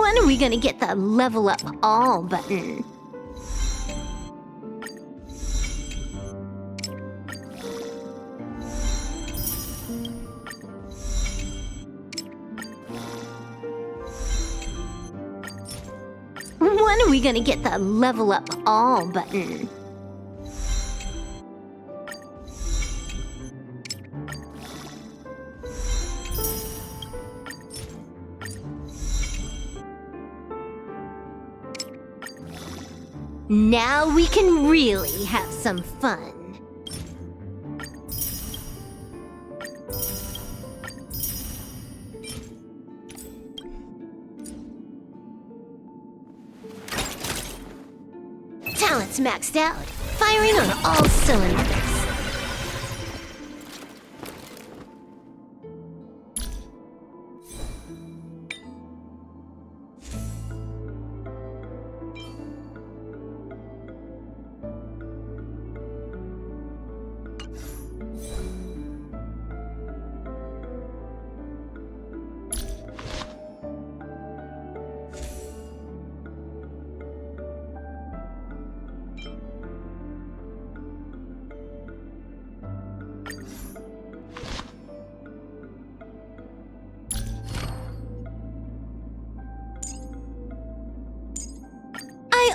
When are we gonna get the level up all button? When are we gonna get the level up all button? Now we can really have some fun. Talent's maxed out, firing on all cylinders.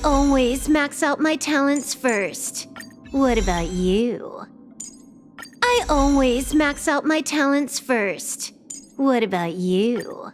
I always max out my talents first. What about you? I always max out my talents first. What about you?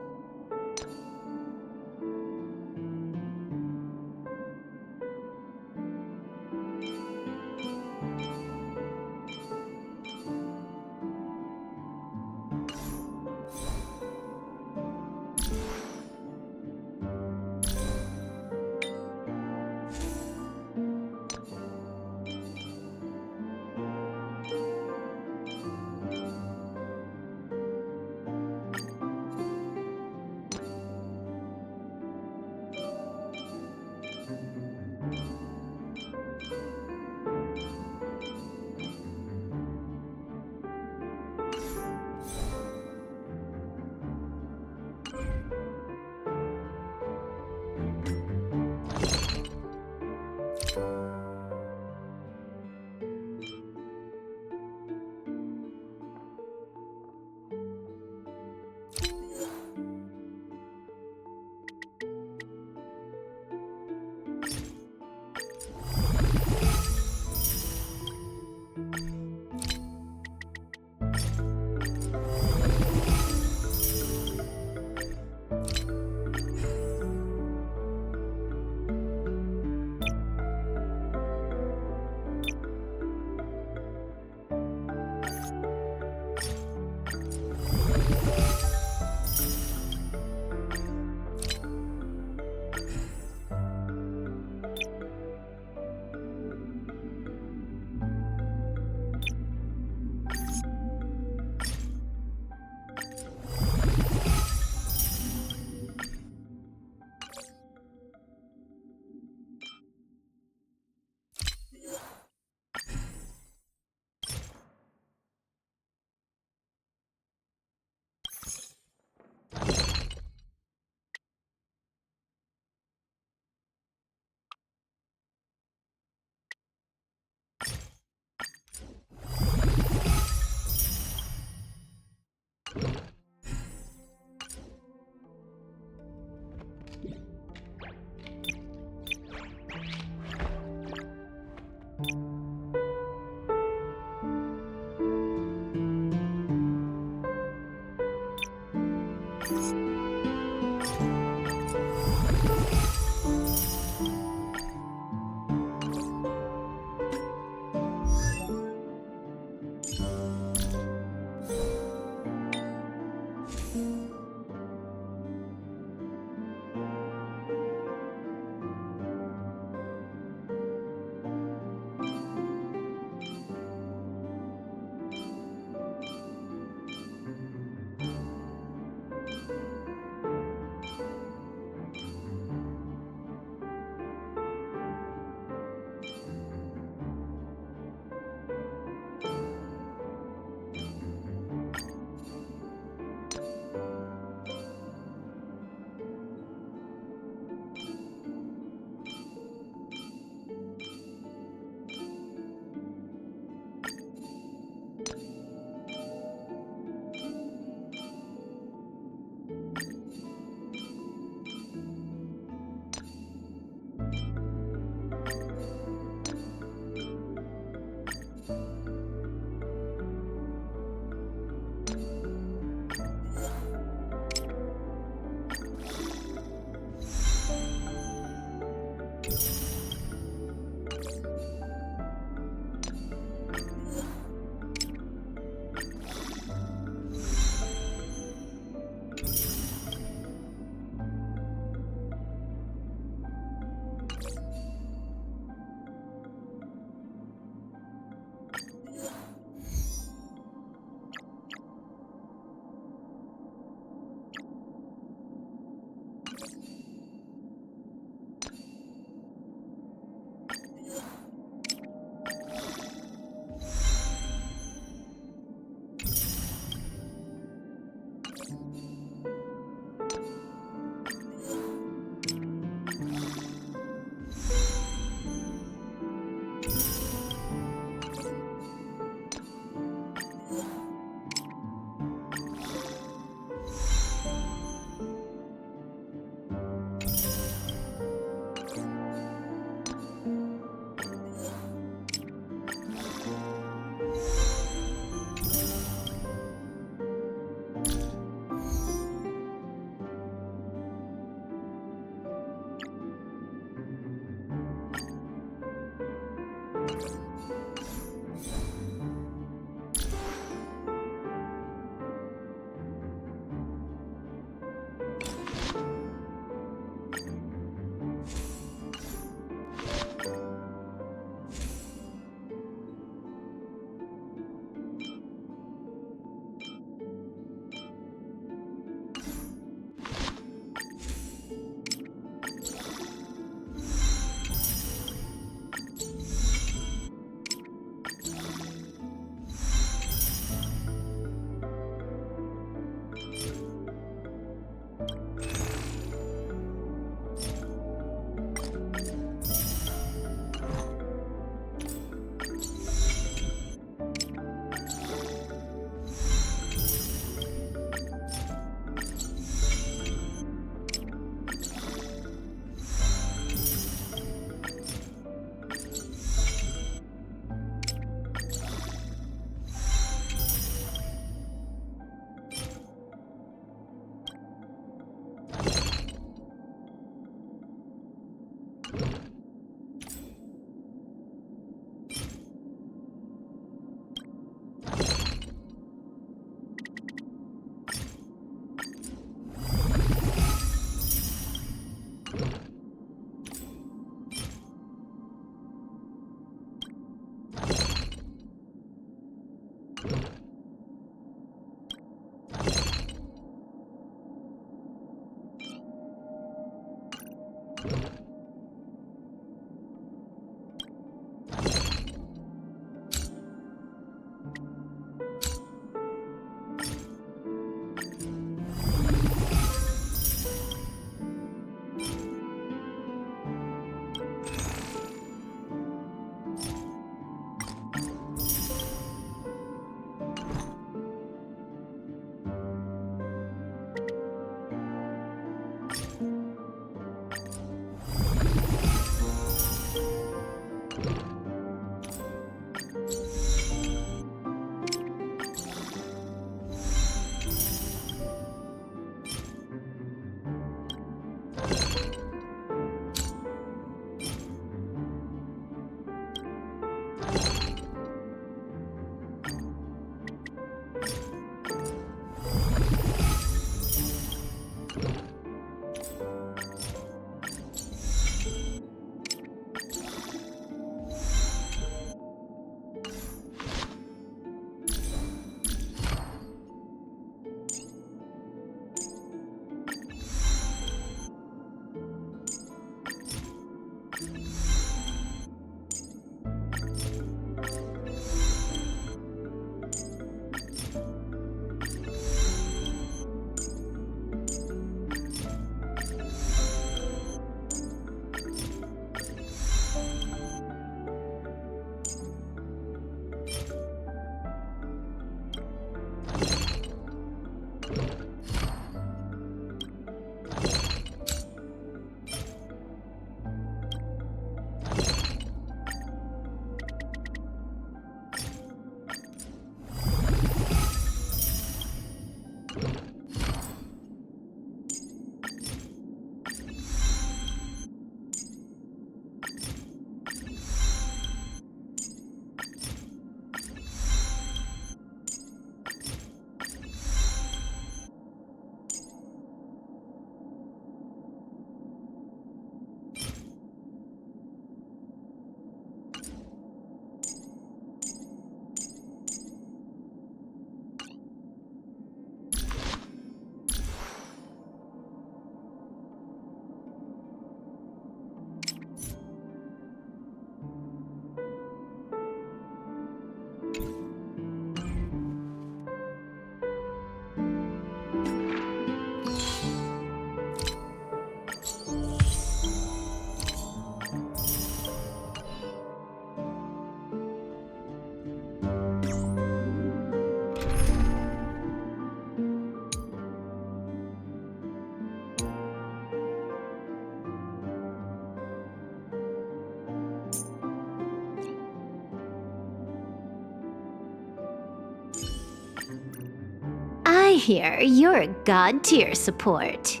I hear you're a god-tier support.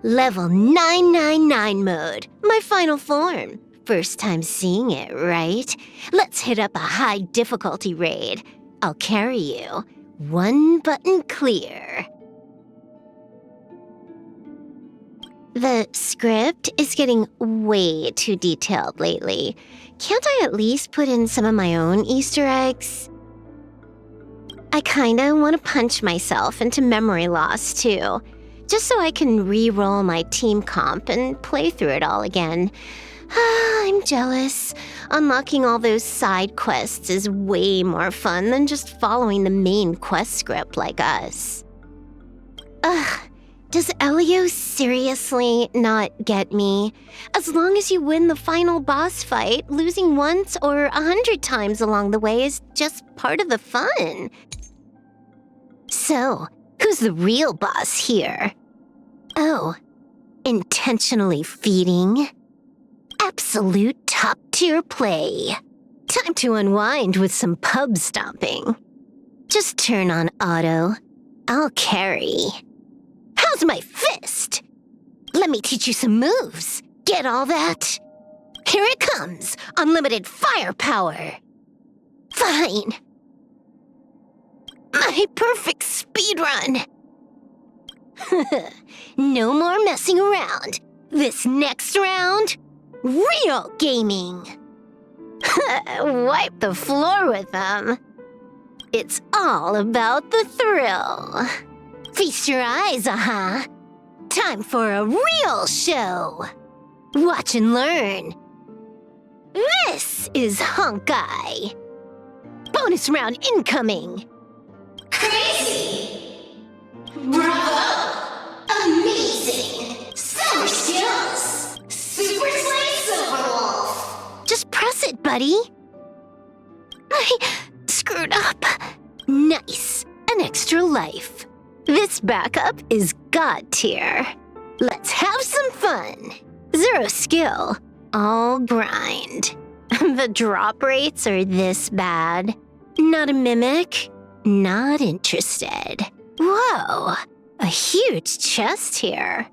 Level 999 mode, my final form. First time seeing it, right? Let's hit up a high difficulty raid. I'll carry you. One button clear. The script is getting way too detailed lately. Can't I at least put in some of my own Easter eggs? I kinda want to punch myself into memory loss too, just so I can re-roll my team comp and play through it all again. I'm jealous. Unlocking all those side quests is way more fun than just following the main quest script like us. Ugh. Does Elio seriously not get me? As long as you win the final boss fight, losing once or 100 times along the way is just part of the fun. So, who's the real boss here? Oh, intentionally feeding? Absolute top-tier play. Time to unwind with some pub stomping. Just turn on auto. I'll carry. How's my fist? Let me teach you some moves. Get all that? Here it comes. Unlimited firepower. Fine. My perfect speedrun. No more messing around. This next round, real gaming. Wipe the floor with them. It's all about the thrill. Feast your eyes, Time for a real show. Watch and learn. This is Honkai. Bonus round incoming. Crazy. Bravo. Amazing. Summer skills. Super Slay Silverwolf. Just press it, buddy. I screwed up. Nice. An extra life. This backup is God tier. Let's have some fun. 0 skill. All grind. The drop rates are this bad. Not a mimic. Not interested. Whoa. A huge chest here.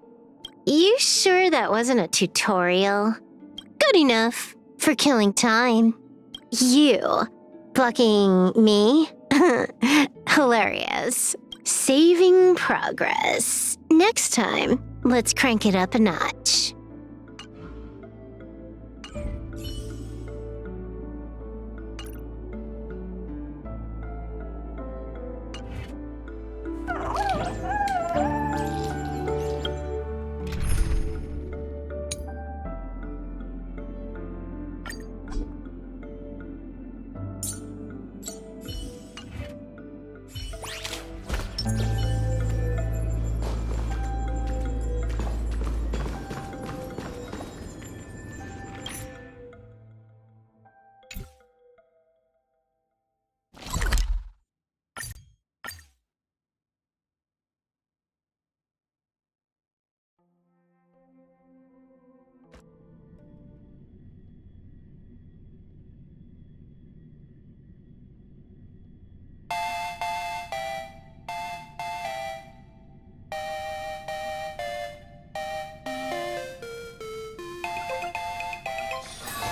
You sure that wasn't a tutorial? Good enough for killing time. You plucking me? Hilarious. Saving progress. Next time, let's crank it up a notch.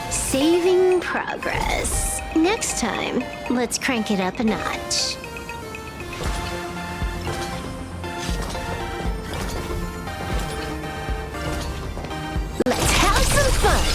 Saving progress. Next time, let's crank it up a notch. Let's have some fun!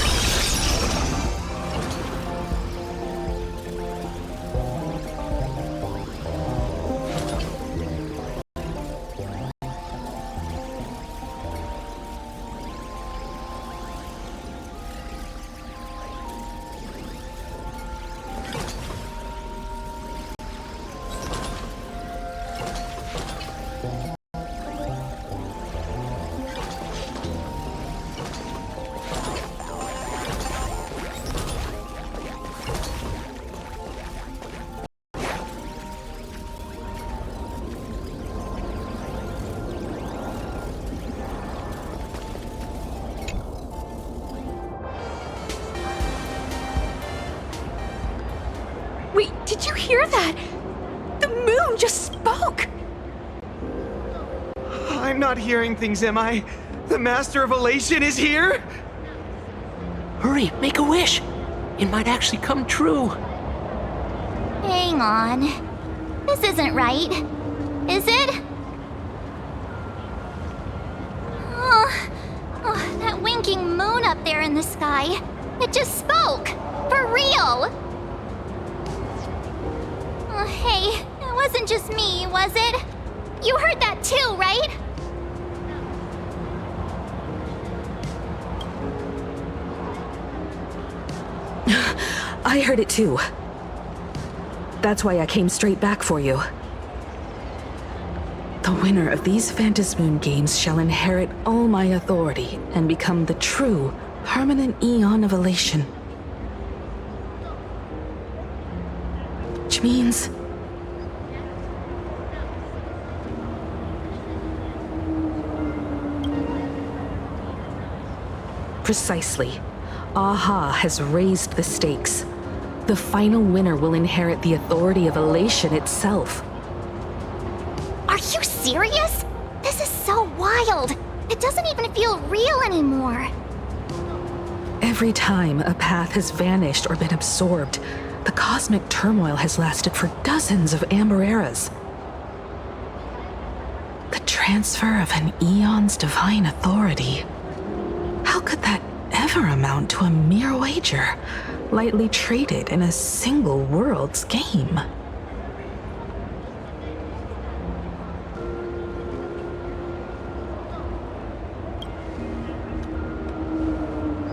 Wait, did you hear that? The moon just spoke! I'm not hearing things, am I? The Master of Elation is here? Hurry, make a wish. It might actually come true. Hang on. This isn't right. Is it? Oh, that winking moon up there in the sky. It just spoke. For real. Oh, hey, it wasn't just me, was it? You heard that too, right? I heard it too. That's why I came straight back for you. The winner of these Phantasmoon games shall inherit all my authority and become the true, permanent Eon of Elation. Which means... Precisely. Aha has raised the stakes. The final winner will inherit the authority of Elation itself. Are you serious? This is so wild. It doesn't even feel real anymore. Every time a path has vanished or been absorbed, the cosmic turmoil has lasted for dozens of Amber eras. The transfer of an Eon's divine authority. How could that ever amount to a mere wager? lightly traded in a single world's game.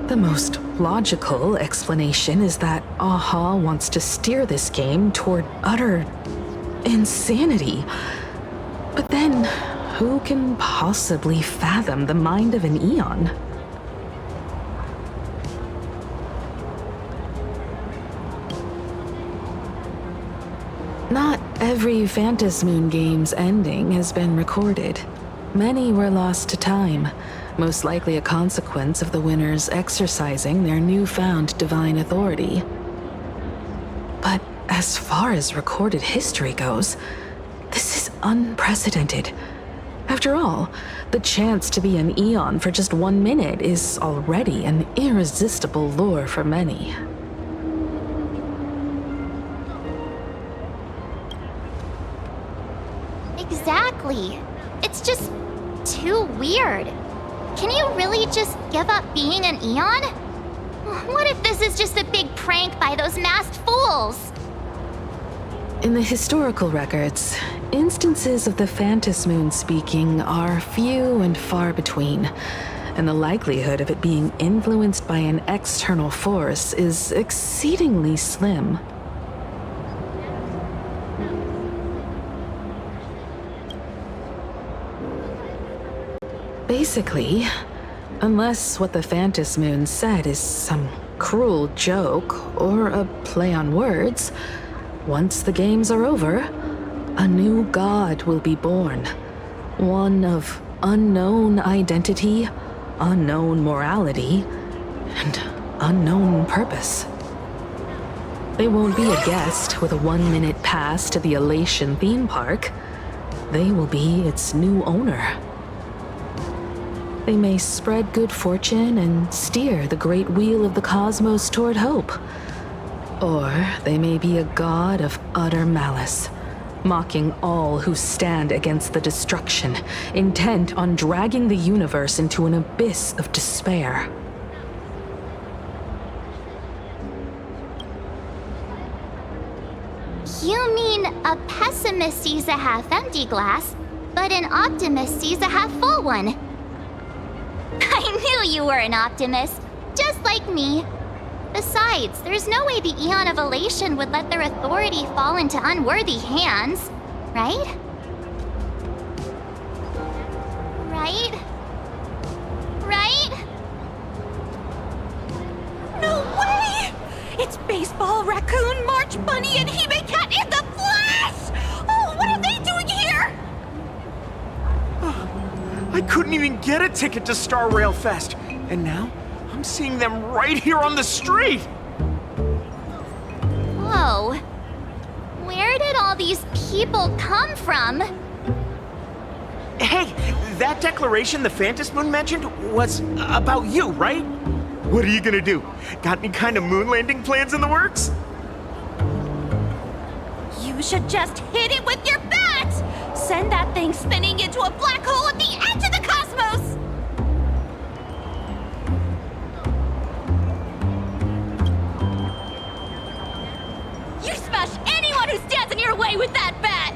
The most logical explanation is that Aha wants to steer this game toward utter insanity. But then, who can possibly fathom the mind of an Eon? Not every Phantasmoon game's ending has been recorded. Many were lost to time, most likely a consequence of the winners exercising their newfound divine authority. But as far as recorded history goes, this is unprecedented. After all, the chance to be an Eon for just 1 minute is already an irresistible lure for many. Exactly. It's just too weird. Can you really just give up being an Eon? What if this is just a big prank by those masked fools? In the historical records, instances of the Phantasmoon speaking are few and far between, and the likelihood of it being influenced by an external force is exceedingly slim. Basically, unless what the Phantasmoon said is some cruel joke or a play on words, once the games are over, a new god will be born. One of unknown identity, unknown morality, and unknown purpose. They won't be a guest with a 1-minute pass to the Elation theme park. They will be its new owner. They may spread good fortune and steer the great wheel of the cosmos toward hope. Or they may be a god of utter malice, mocking all who stand against the destruction, intent on dragging the universe into an abyss of despair. You mean a pessimist sees a half-empty glass, but an optimist sees a half-full one? I knew you were an optimist, just like me. Besides, there's no way the Eon of Elation would let their authority fall into unworthy hands, right? Right? Right? No way! It's Baseball, Raccoon, March Bunny, and Hime Cat in the flesh! Oh, what are they doing here? I couldn't even get a ticket to Star Rail Fest, and now I'm seeing them right here on the street! Whoa. Where did all these people come from? Hey, that declaration the Phantasmoon mentioned was about you, right? What are you gonna do? Got any kind of moon landing plans in the works? You should just hit it with your bat! Send that thing spinning into a black hole at the edge of the cosmos! You smash anyone who stands in your way with that bat!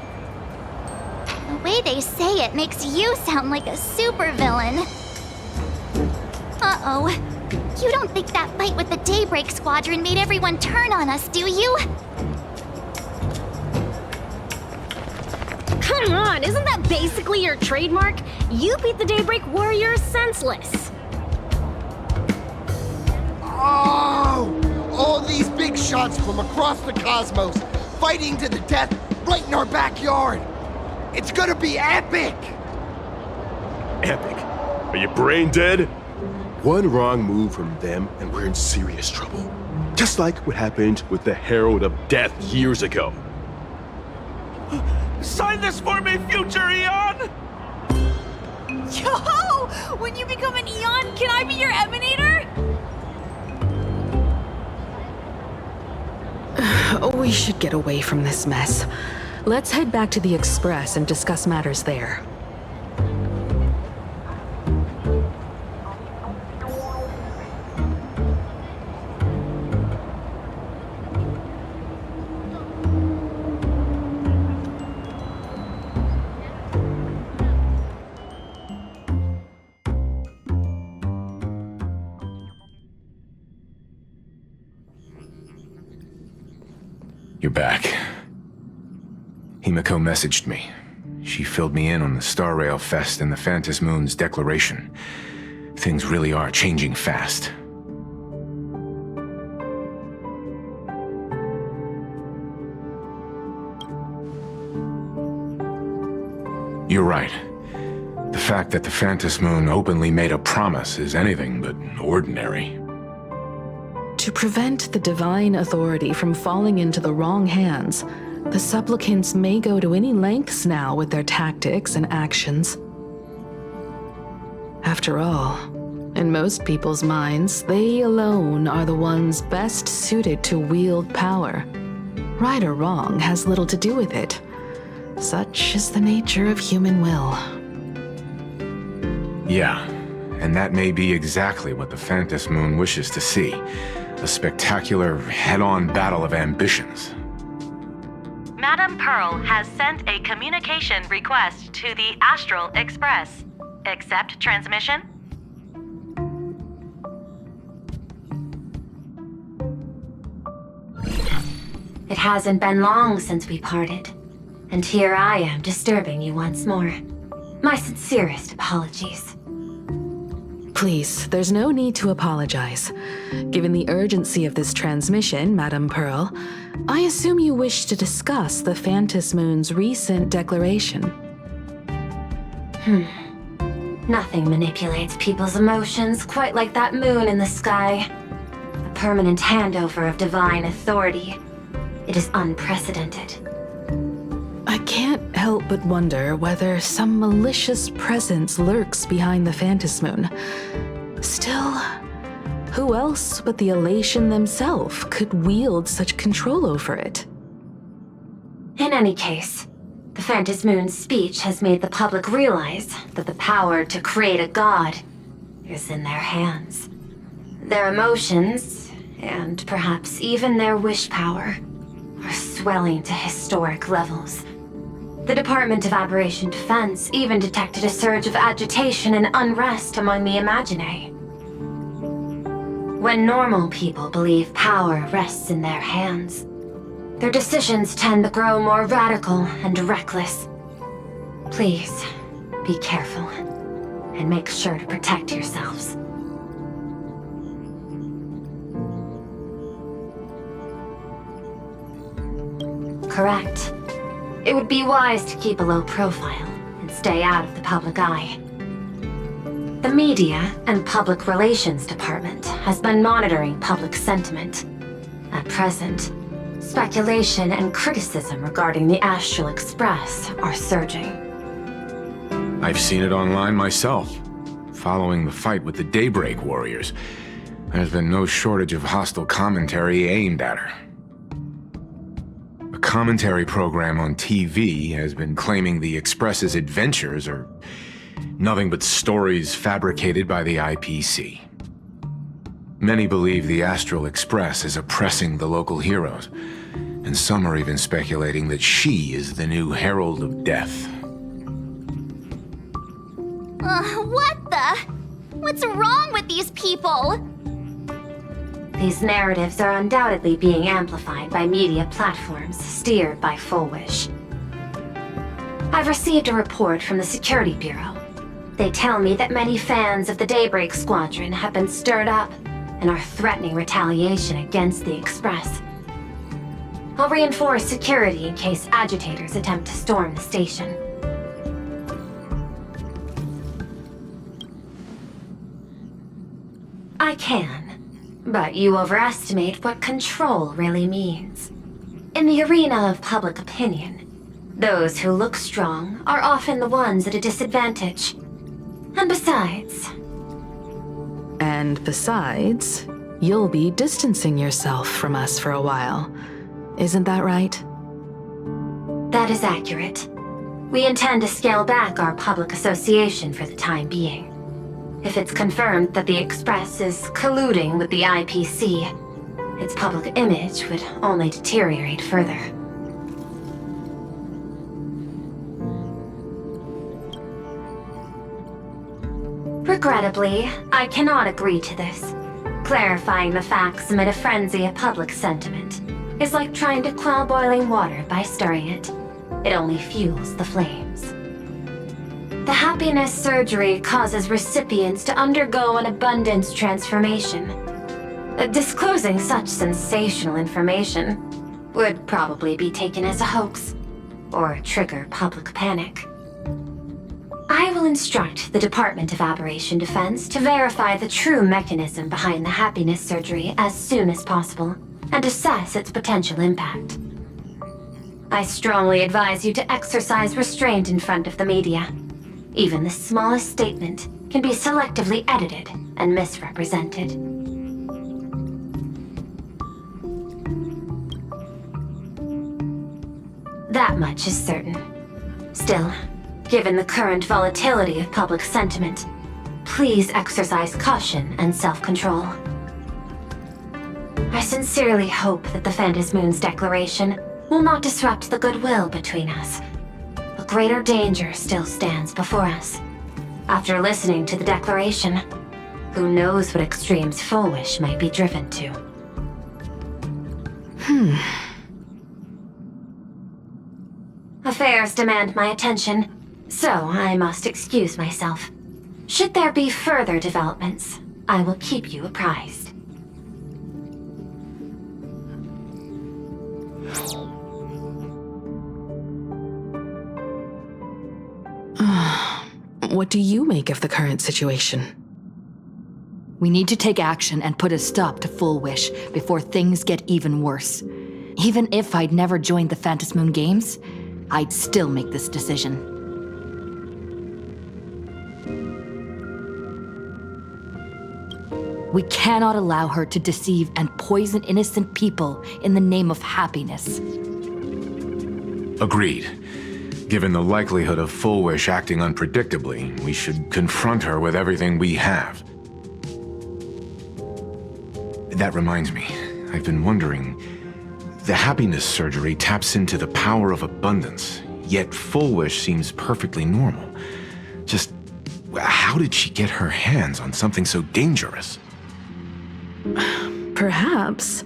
The way they say it makes you sound like a supervillain. Uh-oh. You don't think that fight with the Daybreak Squadron made everyone turn on us, do you? Come on, isn't that basically your trademark? You beat the Daybreak Warriors senseless. Oh! All these big shots from across the cosmos, fighting to the death right in our backyard. It's gonna be epic! Epic? Are you brain dead? One wrong move from them and we're in serious trouble. Just like what happened with the Herald of Death years ago. Sign this for me, future Eon! Yo! When you become an Eon, can I be your Emanator? We should get away from this mess. Let's head back to the Express and discuss matters there. You're back. Himiko messaged me. She filled me in on the Star Rail Fest and the Phantom Moon's declaration. Things really are changing fast. You're right. The fact that the Phantom Moon openly made a promise is anything but ordinary. To prevent the divine authority from falling into the wrong hands, the supplicants may go to any lengths now with their tactics and actions. After all, in most people's minds, they alone are the ones best suited to wield power. Right or wrong has little to do with it. Such is the nature of human will. Yeah, and that may be exactly what the Phantom Moon wishes to see. A spectacular, head-on battle of ambitions. Madame Pearl has sent a communication request to the Astral Express. Accept transmission? It hasn't been long since we parted, and here I am disturbing you once more. My sincerest apologies. Please, there's no need to apologize. Given the urgency of this transmission, Madame Pearl, I assume you wish to discuss the Phantom Moon's recent declaration. Nothing manipulates people's emotions quite like that moon in the sky. A permanent handover of divine authority. It is unprecedented. I can't help but wonder whether some malicious presence lurks behind the Phantom Moon. Still, who else but the Elation themselves could wield such control over it? In any case, the Phantom Moon's speech has made the public realize that the power to create a god is in their hands. Their emotions, and perhaps even their wish power, are swelling to historic levels. The Department of Aberration Defense even detected a surge of agitation and unrest among the Imaginae. When normal people believe power rests in their hands, their decisions tend to grow more radical and reckless. Please, be careful, and make sure to protect yourselves. Correct. It would be wise to keep a low profile and stay out of the public eye. The Media and Public Relations Department has been monitoring public sentiment. At present, speculation and criticism regarding the Astral Express are surging. I've seen it online myself. Following the fight with the Daybreak Warriors, there's been no shortage of hostile commentary aimed at her. A commentary program on TV has been claiming the Express's adventures are nothing but stories fabricated by the IPC. Many believe the Astral Express is oppressing the local heroes, and some are even speculating that she is the new Herald of Death. What the? What's wrong with these people? These narratives are undoubtedly being amplified by media platforms steered by Full Wish. I've received a report from the Security Bureau. They tell me that many fans of the Daybreak Squadron have been stirred up and are threatening retaliation against the Express. I'll reinforce security in case agitators attempt to storm the station. I can, but you overestimate what control really means. In the arena of public opinion, those who look strong are often the ones at a disadvantage. And besides, you'll be distancing yourself from us for a while. Isn't that right? That is accurate. We intend to scale back our public association for the time being. If it's confirmed that the Express is colluding with the IPC, its public image would only deteriorate further. Regrettably, I cannot agree to this. Clarifying the facts amid a frenzy of public sentiment is like trying to quell boiling water by stirring it. It only fuels the flames. The happiness surgery causes recipients to undergo an abundance transformation. Disclosing such sensational information would probably be taken as a hoax, or trigger public panic. I will instruct the Department of Aberration Defense to verify the true mechanism behind the happiness surgery as soon as possible, and assess its potential impact. I strongly advise you to exercise restraint in front of the media. Even the smallest statement can be selectively edited and misrepresented. That much is certain. Still, given the current volatility of public sentiment, please exercise caution and self-control. I sincerely hope that the Phantom Moon's declaration will not disrupt the goodwill between us. A greater danger still stands before us. After listening to the declaration, who knows what extremes Fullwish might be driven to. Affairs demand my attention, so I must excuse myself. Should there be further developments, I will keep you apprised. What do you make of the current situation? We need to take action and put a stop to Fullwish before things get even worse. Even if I'd never joined the Phantom Moon Games, I'd still make this decision. We cannot allow her to deceive and poison innocent people in the name of happiness. Agreed. Given the likelihood of Fullwish acting unpredictably, we should confront her with everything we have. That reminds me, I've been wondering, the happiness surgery taps into the power of abundance, yet Fullwish seems perfectly normal. Just, how did she get her hands on something so dangerous? Perhaps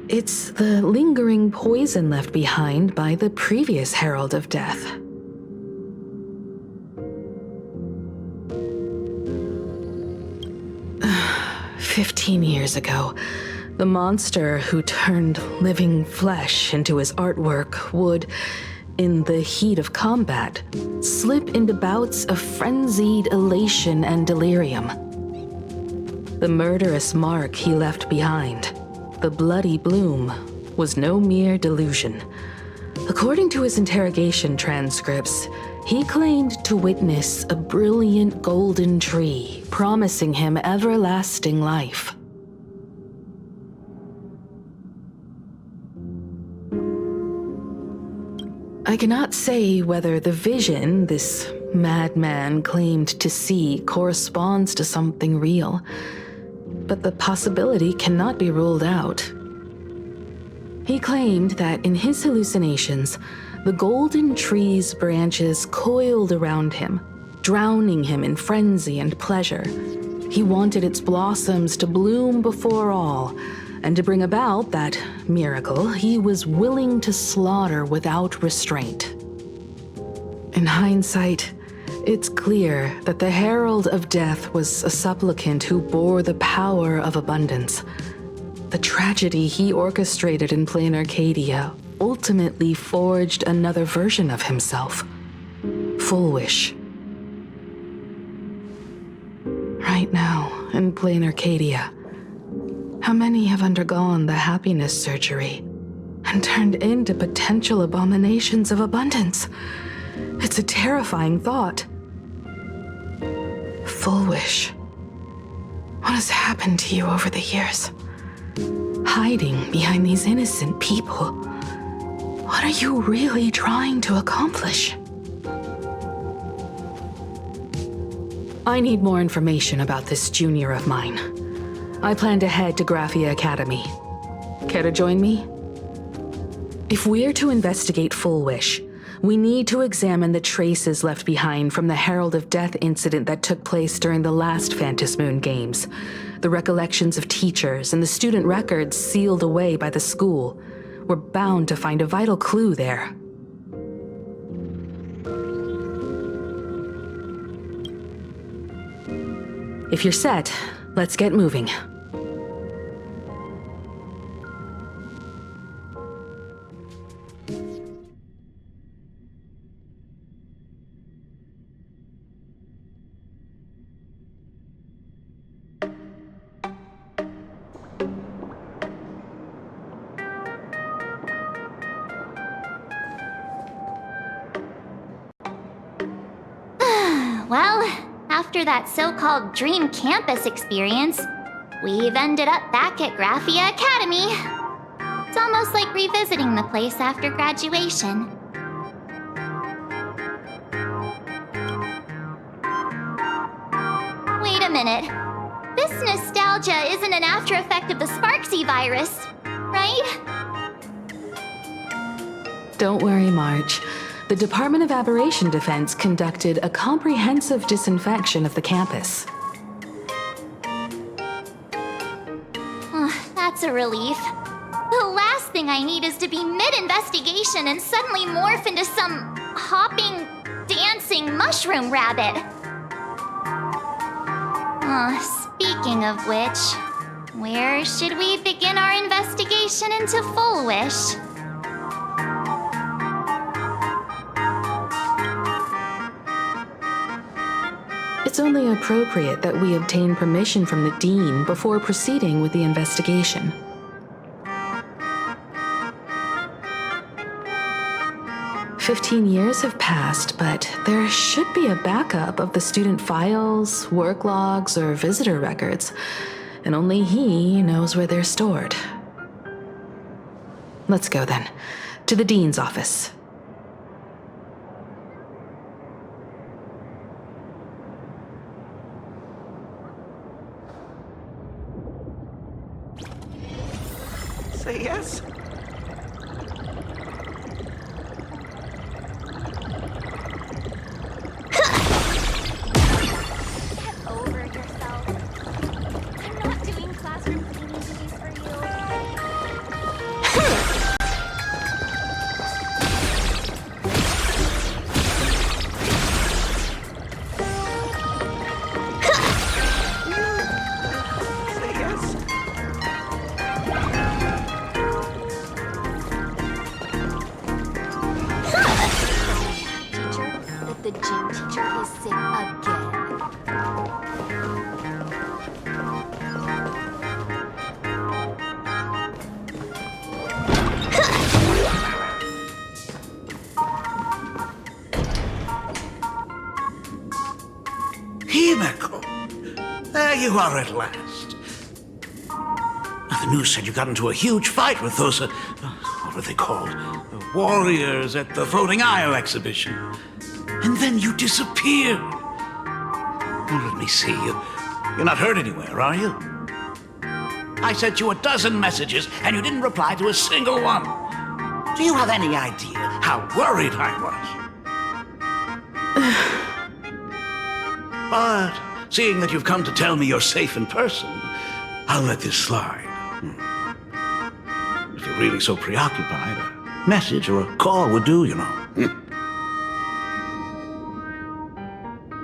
it's the lingering poison left behind by the previous Herald of Death. "15 years ago, the monster who turned living flesh into his artwork would, in the heat of combat, slip into bouts of frenzied elation and delirium. The murderous mark he left behind, the bloody bloom, was no mere delusion. According to his interrogation transcripts, he claimed to witness a brilliant golden tree promising him everlasting life. I cannot say whether the vision this madman claimed to see corresponds to something real, but the possibility cannot be ruled out. He claimed that in his hallucinations, the golden tree's branches coiled around him, drowning him in frenzy and pleasure. He wanted its blossoms to bloom before all, and to bring about that miracle, he was willing to slaughter without restraint. In hindsight, it's clear that the Herald of Death was a supplicant who bore the power of abundance. The tragedy he orchestrated in Planarcadia ultimately forged another version of himself, Fullwish. Right now, in Planarcadia, how many have undergone the happiness surgery and turned into potential abominations of abundance? It's a terrifying thought. Fullwish, what has happened to you over the years? Hiding behind these innocent people, what are you really trying to accomplish? I need more information about this junior of mine. I plan to head to Graphia Academy. Care to join me? If we're to investigate Fullwish, we need to examine the traces left behind from the Herald of Death incident that took place during the last Phantom Moon Games. The recollections of teachers and the student records sealed away by the school. We're bound to find a vital clue there. If you're set, let's get moving. Well, after that so-called dream campus experience, we've ended up back at Graphia Academy. It's almost like revisiting the place after graduation. Wait a minute. This nostalgia isn't an after effect of the Sparksy virus, right? Don't worry, Marge. The Department of Aberration Defense conducted a comprehensive disinfection of the campus. That's a relief. The last thing I need is to be mid-investigation and suddenly morph into some hopping, dancing mushroom rabbit. Speaking of which, where should we begin our investigation into Full Wish? It's only appropriate that we obtain permission from the Dean before proceeding with the investigation. "15 years have passed, but there should be a backup of the student files, work logs, or visitor records, and only he knows where they're stored. Let's go then, to the Dean's office. Say yes? Get over yourself. I'm not doing classroom cleaning duties for you. Say yes? Teacher, that the gym teacher is sick again. Himeko! There you are at last. The news said you got into a huge fight with those, what were they called? The warriors at the Floating Isle exhibition. And then you disappeared. Well, let me see. You're not hurt anywhere, are you? I sent you a dozen messages, and you didn't reply to a single one. Do you have any idea how worried I was? But seeing that you've come to tell me you're safe in person, I'll let this slide. If you're really so preoccupied, a message or a call would do, you know.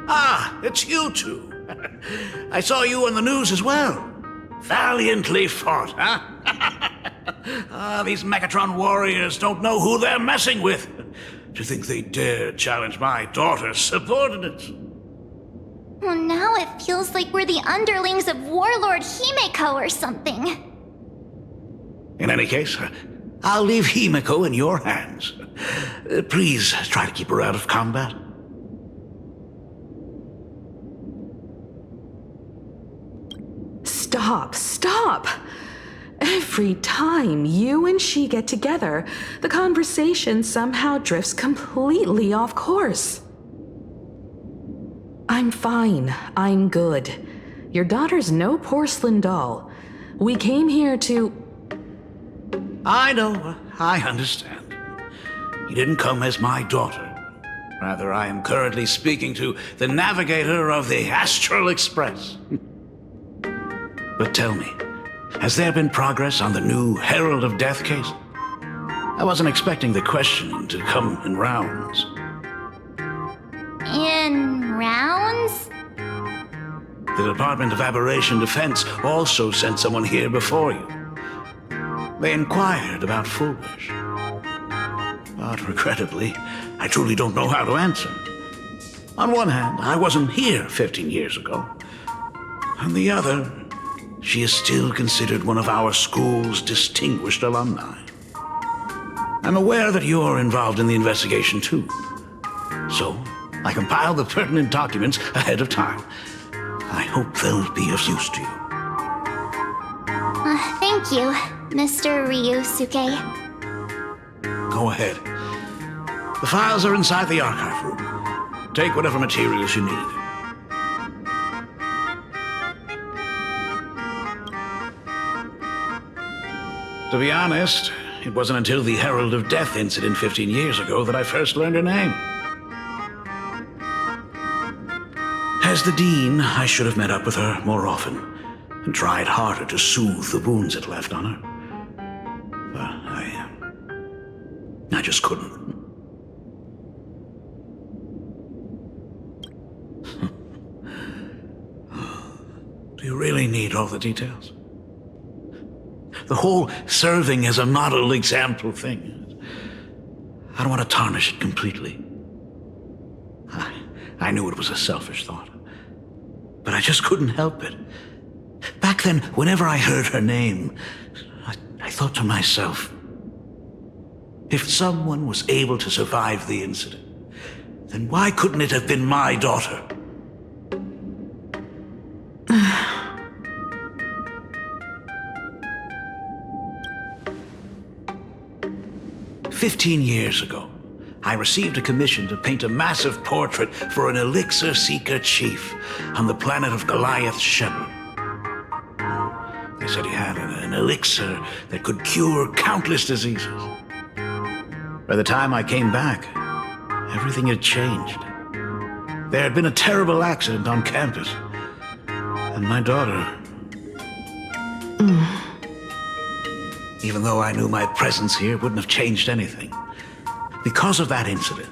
Ah, it's you two. I saw you on the news as well. Valiantly fought, huh? These Megatron warriors don't know who they're messing with. To think they dare challenge my daughter's subordinates. Well, now it feels like we're the underlings of Warlord Himeko or something. In any case, I'll leave Himeko in your hands. Please try to keep her out of combat. Stop! Every time you and she get together, the conversation somehow drifts completely off course. I'm fine. I'm good. Your daughter's no porcelain doll. We came here to... I know. I understand. You didn't come as my daughter. Rather, I am currently speaking to the navigator of the Astral Express. But tell me, has there been progress on the new Herald of Death case? I wasn't expecting the questioning to come in rounds. In rounds? The Department of Aberration Defense also sent someone here before you. They inquired about Full Wish. But regrettably, I truly don't know how to answer. On one hand, I wasn't here 15 years ago. On the other, she is still considered one of our school's distinguished alumni. I'm aware that you're involved in the investigation too. So, I compiled the pertinent documents ahead of time. I hope they'll be of use to you. Thank you, Mr. Ryusuke. Go ahead. The files are inside the archive room. Take whatever materials you need. To be honest, it wasn't until the Herald of Death incident 15 years ago that I first learned her name. As the Dean, I should have met up with her more often and tried harder to soothe the wounds it left on her. But I just couldn't. Do you really need all the details? The whole serving as a model example thing. I don't want to tarnish it completely. I knew it was a selfish thought, but I just couldn't help it. Back then, whenever I heard her name, I thought to myself, if someone was able to survive the incident, then why couldn't it have been my daughter? 15 years ago, I received a commission to paint a massive portrait for an elixir seeker chief on the planet of Goliath Shepherd. They said he had an elixir that could cure countless diseases. By the time I came back, everything had changed. There had been a terrible accident on campus, and my daughter... Even though I knew my presence here wouldn't have changed anything. Because of that incident,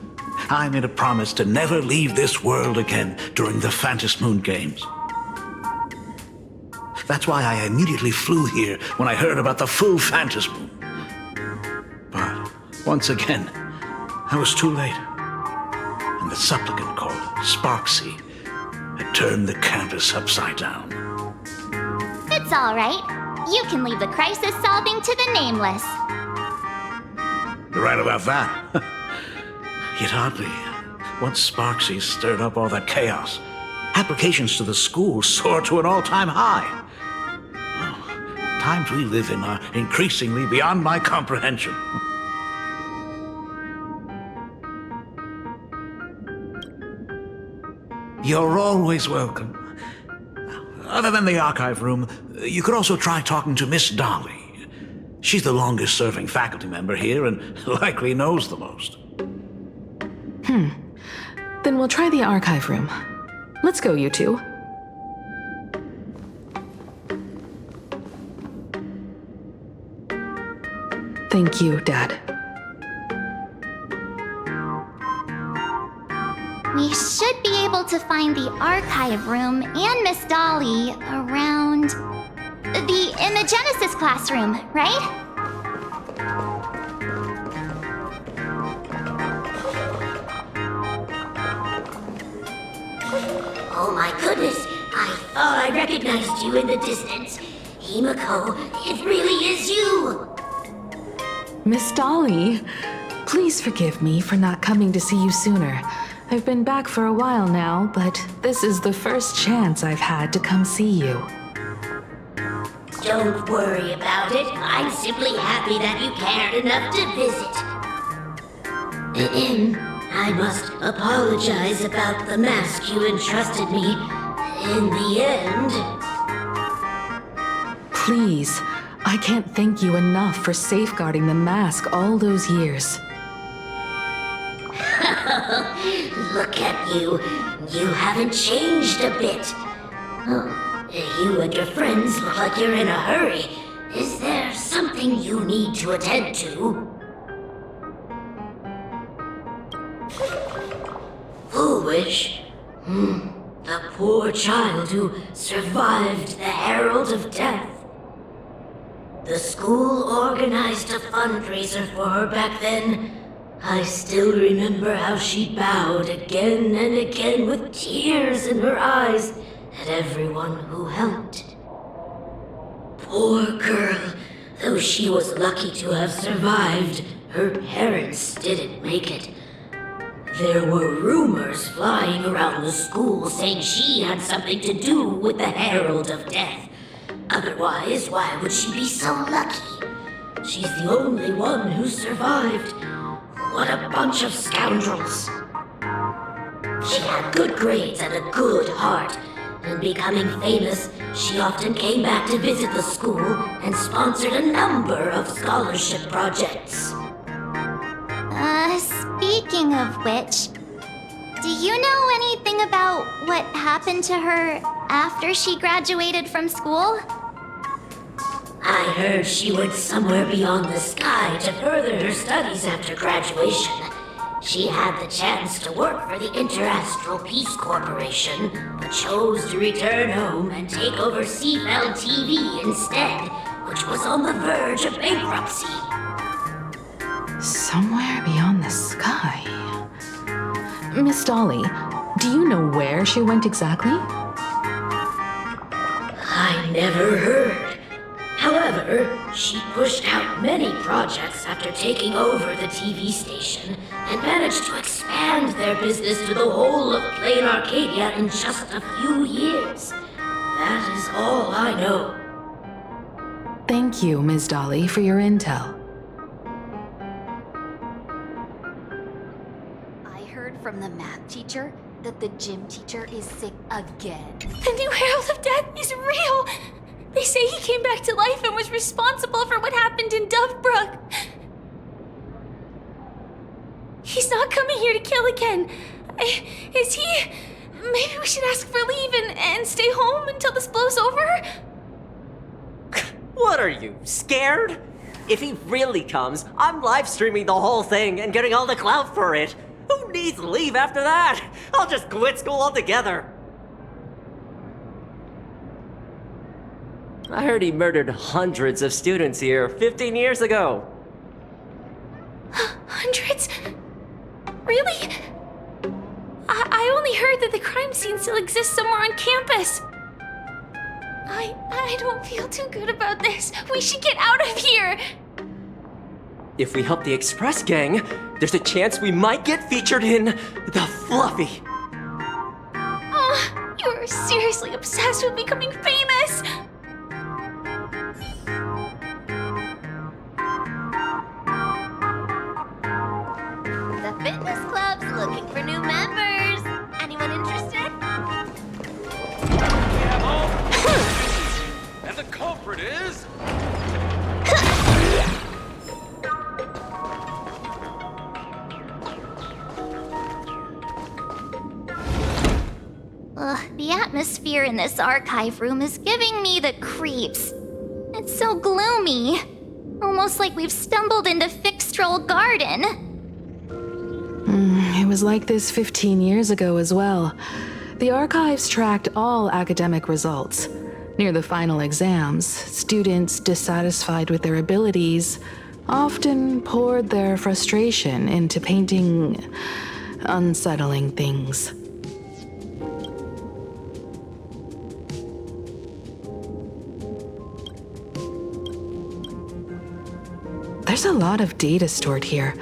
I made a promise to never leave this world again during the Phantom Moon Games. That's why I immediately flew here when I heard about the full Phantom Moon. But once again, I was too late. And the supplicant called Sparksy had turned the campus upside down. It's all right. You can leave the crisis solving to the Nameless. You're right about that. Yet oddly, once Sparksy stirred up all that chaos, applications to the school soared to an all-time high. Oh, times we live in are increasingly beyond my comprehension. You're always welcome. Other than the archive room, you could also try talking to Miss Dolly. She's the longest-serving faculty member here and likely knows the most. Then we'll try the archive room. Let's go, you two. Thank you, Dad. We should be able to find the archive room and Miss Dolly around the Imagenesis classroom, right? Oh my goodness, I thought I recognized you in the distance. Himiko, it really is you! Miss Dolly, please forgive me for not coming to see you sooner. I've been back for a while now, but this is the first chance I've had to come see you. Don't worry about it. I'm simply happy that you cared enough to visit. I must apologize about the mask you entrusted me in the end. Please, I can't thank you enough for safeguarding the mask all those years. Look at you. You haven't changed a bit. Oh, you and your friends look like you're in a hurry. Is there something you need to attend to? wish? The poor child who survived the Herald of Death. The school organized a fundraiser for her back then. I still remember how she bowed again and again with tears in her eyes at everyone who helped. Poor girl, though she was lucky to have survived, her parents didn't make it. There were rumors flying around the school saying she had something to do with the Herald of Death. Otherwise, why would she be so lucky? She's the only one who survived. What a bunch of scoundrels. She had good grades and a good heart. And becoming famous, she often came back to visit the school and sponsored a number of scholarship projects. Speaking of which, do you know anything about what happened to her after she graduated from school? I heard she went somewhere beyond the sky to further her studies after graduation. She had the chance to work for the Interastral Peace Corporation, but chose to return home and take over Seafeld TV instead, which was on the verge of bankruptcy. Somewhere beyond the sky. Miss Dolly, do you know where she went exactly? I never heard. However, she pushed out many projects after taking over the TV station and managed to expand their business to the whole of Planarcadia in just a few years. That is all I know. Thank you, Ms. Dolly, for your intel. From the math teacher that the gym teacher is sick again. The new Herald of Death is real! They say he came back to life and was responsible for what happened in Dovebrook. He's not coming here to kill again. Is he? Maybe we should ask for leave and stay home until this blows over? What are you, scared? If he really comes, I'm live streaming the whole thing and getting all the clout for it. Who needs leave after that? I'll just quit school altogether. I heard he murdered hundreds of students here 15 years ago. Hundreds? Really? I only heard that the crime scene still exists somewhere on campus. I don't feel too good about this. We should get out of here. If we help the Express Gang, there's a chance we might get featured in The Fluffy. You're seriously obsessed with becoming famous. The fitness club's looking for new members. Anyone interested? And the culprit is... The atmosphere in this archive room is giving me the creeps. It's so gloomy. Almost like we've stumbled into Fixtroll Garden. It was like this 15 years ago as well. The archives tracked all academic results. Near the final exams, students dissatisfied with their abilities often poured their frustration into painting unsettling things. There's a lot of data stored here.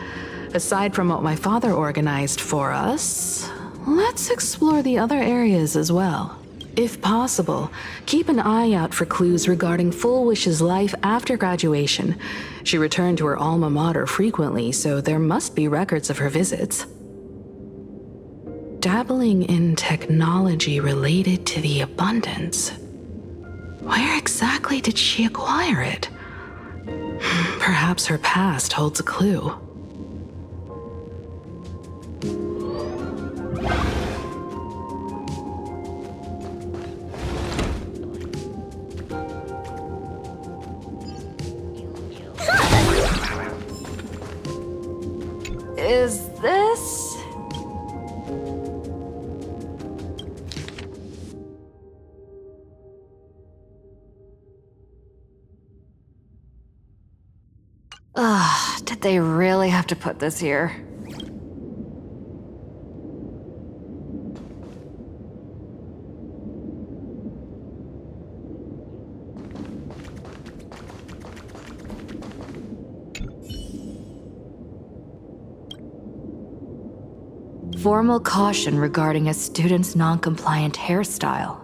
Aside from what my father organized for us, let's explore the other areas as well. If possible, keep an eye out for clues regarding Full Wish's life after graduation. She returned to her alma mater frequently, so there must be records of her visits. Dabbling in technology related to the abundance. Where exactly did she acquire it? Perhaps her past holds a clue. Is this... Did they really have to put this here? Formal caution regarding a student's non-compliant hairstyle.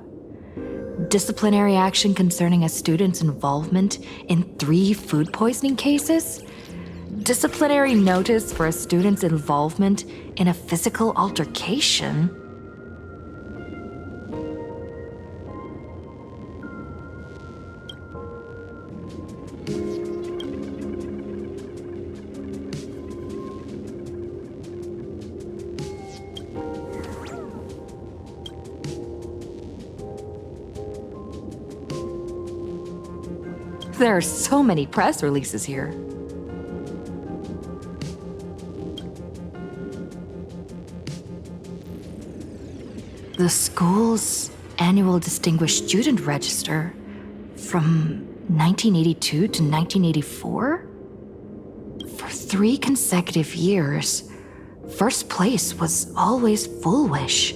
Disciplinary action concerning a student's involvement in 3 food poisoning cases. Disciplinary notice for a student's involvement in a physical altercation. There are so many press releases here. The school's annual Distinguished Student Register from 1982 to 1984? For 3 consecutive years, first place was always Full Wish.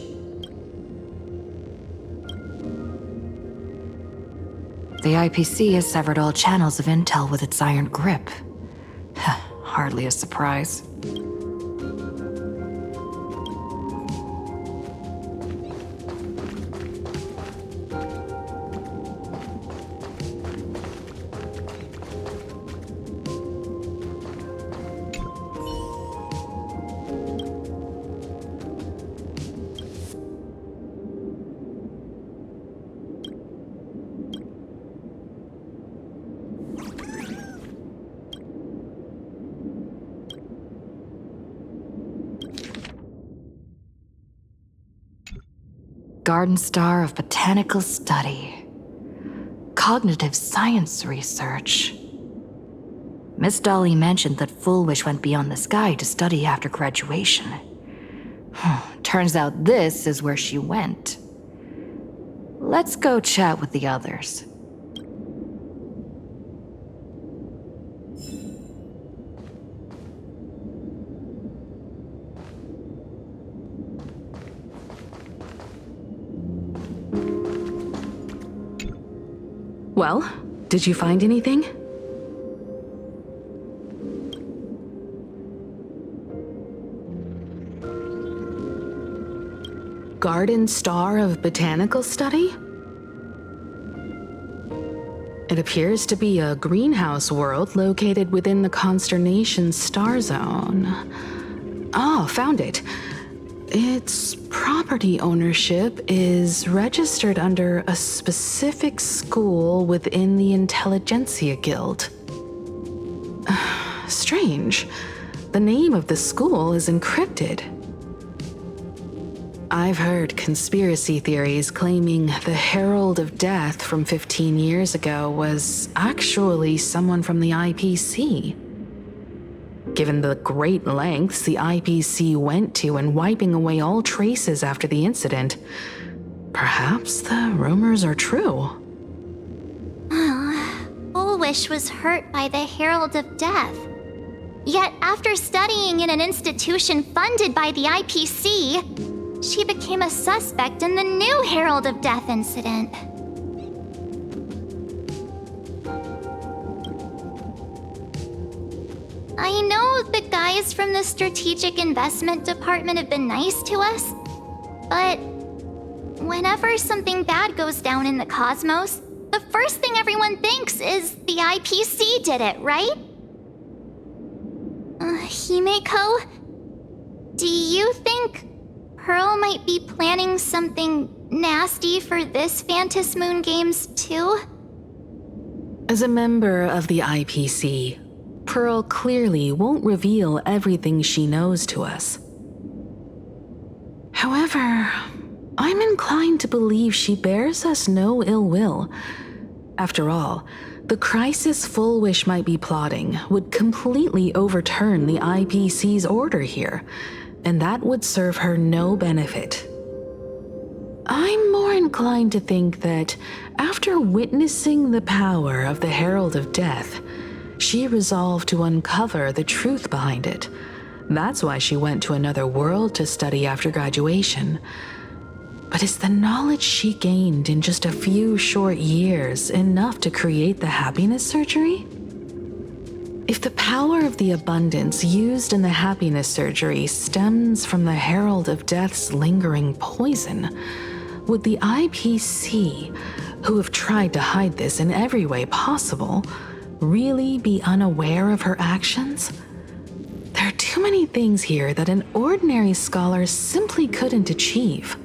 The IPC has severed all channels of intel with its iron grip. Hardly a surprise. Garden Star of Botanical Study. Cognitive Science Research. Miss Dolly mentioned that Full Wish went beyond the sky to study after graduation. Turns out this is where she went. Let's go chat with the others. Well, did you find anything? Garden Star of Botanical Study? It appears to be a greenhouse world located within the Consternation Star Zone. Oh, found it. Its property ownership is registered under a specific school within the Intelligentsia Guild. Strange. The name of the school is encrypted. I've heard conspiracy theories claiming the Herald of Death from 15 years ago was actually someone from the IPC. Given the great lengths the IPC went to in wiping away all traces after the incident, perhaps the rumors are true. Full Wish was hurt by the Herald of Death. Yet after studying in an institution funded by the IPC, she became a suspect in the new Herald of Death incident. I know the guys from the Strategic Investment Department have been nice to us, but whenever something bad goes down in the cosmos, the first thing everyone thinks is the IPC did it, right? Himeko, do you think Pearl might be planning something nasty for this Phantom Moon Games too? As a member of the IPC, Pearl clearly won't reveal everything she knows to us. However, I'm inclined to believe she bears us no ill will. After all, the crisis Full Wish might be plotting would completely overturn the IPC's order here, and that would serve her no benefit. I'm more inclined to think that after witnessing the power of the Herald of Death, she resolved to uncover the truth behind it. That's why she went to another world to study after graduation. But is the knowledge she gained in just a few short years enough to create the happiness surgery? If the power of the abundance used in the happiness surgery stems from the Herald of Death's lingering poison, would the IPC, who have tried to hide this in every way possible, really be unaware of her actions? There are too many things here that an ordinary scholar simply couldn't achieve.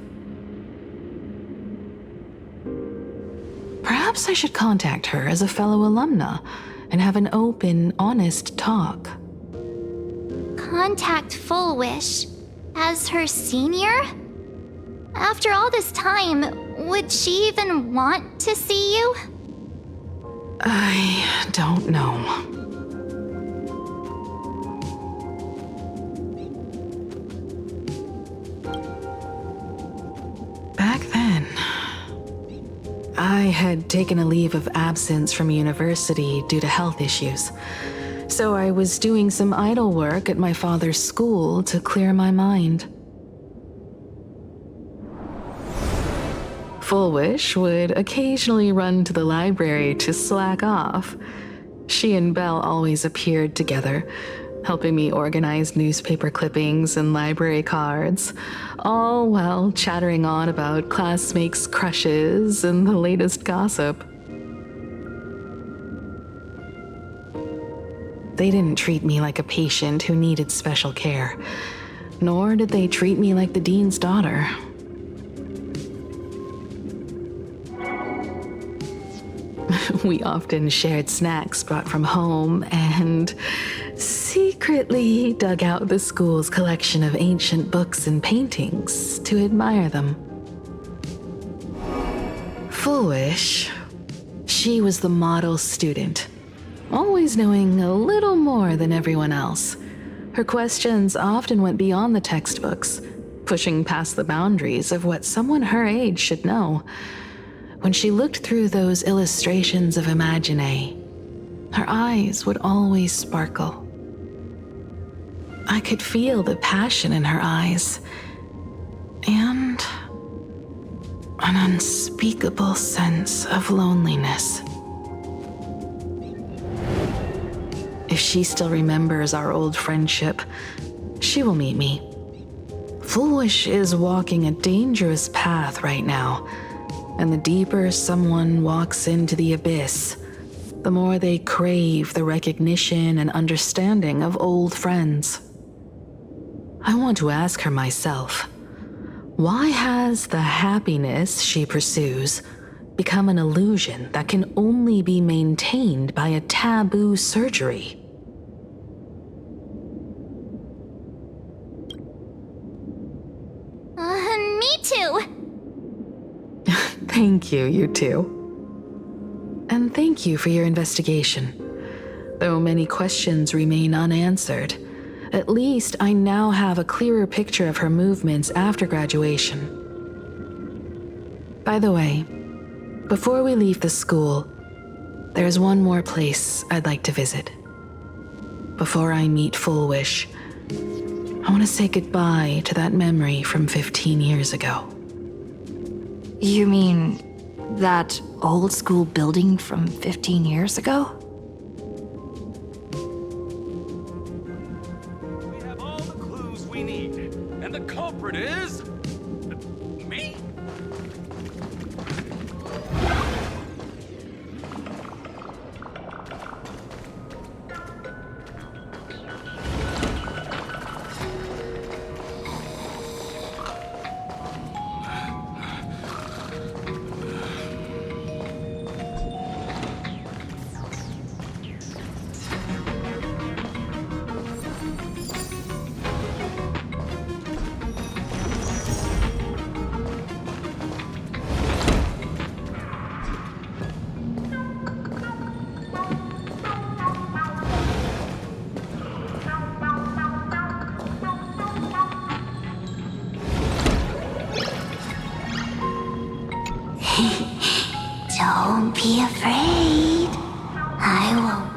Perhaps I should contact her as a fellow alumna and have an open, honest talk. Contact Full Wish as her senior? After all this time, would she even want to see you? I don't know. Back then, I had taken a leave of absence from university due to health issues, so I was doing some idle work at my father's school to clear my mind. Full Wish would occasionally run to the library to slack off. She and Belle always appeared together, helping me organize newspaper clippings and library cards, all while chattering on about classmates' crushes and the latest gossip. They didn't treat me like a patient who needed special care, nor did they treat me like the dean's daughter. We often shared snacks brought from home and secretly dug out the school's collection of ancient books and paintings to admire them. Full Wish, she was the model student, always knowing a little more than everyone else. Her questions often went beyond the textbooks, pushing past the boundaries of what someone her age should know. When she looked through those illustrations of Imagine, her eyes would always sparkle. I could feel the passion in her eyes, and an unspeakable sense of loneliness. If she still remembers our old friendship, she will meet me. Full Wish is walking a dangerous path right now, and the deeper someone walks into the abyss, the more they crave the recognition and understanding of old friends. I want to ask her myself, why has the happiness she pursues become an illusion that can only be maintained by a taboo surgery? Me too. Thank you, you two. And thank you for your investigation. Though many questions remain unanswered, at least I now have a clearer picture of her movements after graduation. By the way, before we leave the school, there's one more place I'd like to visit. Before I meet Full Wish, I want to say goodbye to that memory from 15 years ago. You mean that old school building from 15 years ago? We have all the clues we need, and the culprit is... me? Don't be afraid. I won't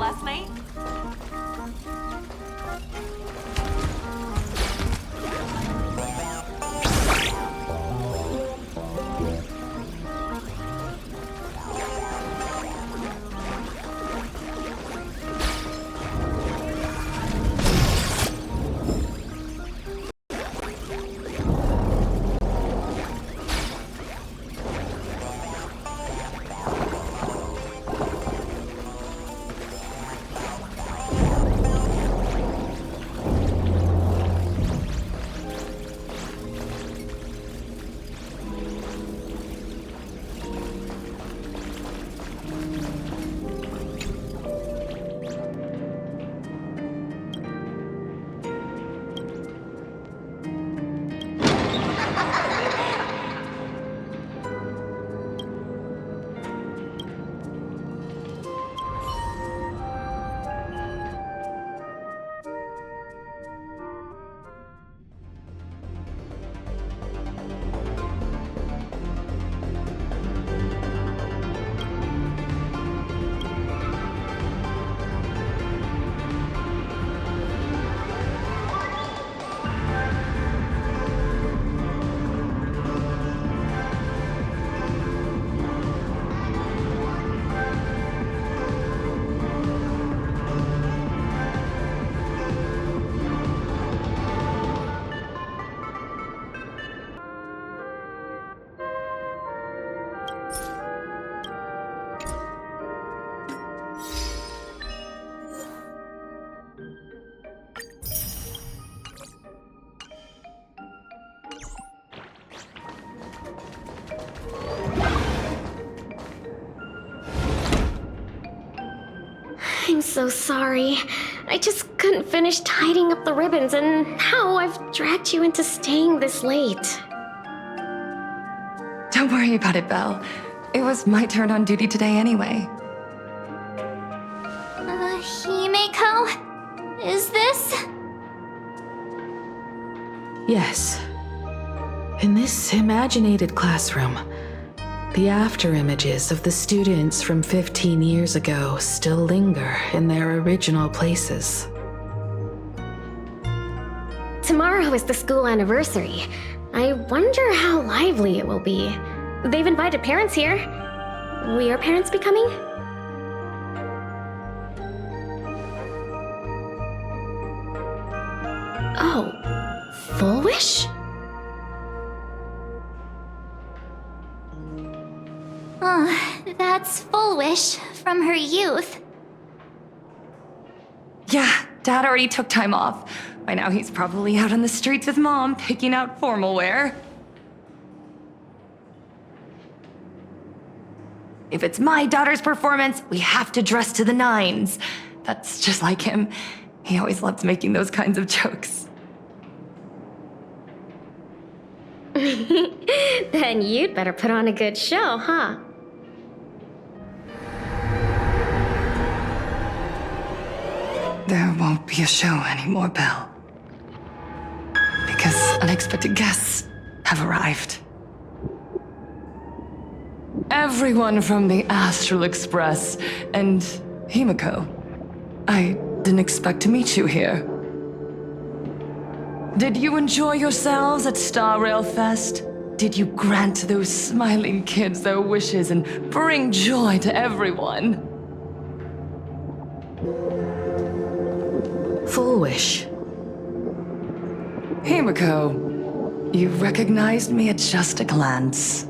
classmate? I'm so sorry. I just couldn't finish tidying up the ribbons, and now I've dragged you into staying this late. Don't worry about it, Belle. It was my turn on duty today anyway. Himeko? Is this? Yes. In this imaginated classroom, the after images of the students from 15 years ago still linger in their original places. Tomorrow is the school anniversary. I wonder how lively it will be. They've invited parents here. Will your parents be coming? Oh, Full Wish? Oh, that's Full Wish from her youth. Yeah, Dad already took time off. By now he's probably out on the streets with Mom, picking out formal wear. If it's my daughter's performance, we have to dress to the nines. That's just like him. He always loves making those kinds of jokes. Then you'd better put on a good show, huh? There won't be a show anymore, Belle. Because unexpected guests have arrived. Everyone from the Astral Express and Himeko. I didn't expect to meet you here. Did you enjoy yourselves at Star Rail Fest? Did you grant those smiling kids their wishes and bring joy to everyone? Full Wish. Himeko, you recognized me at just a glance.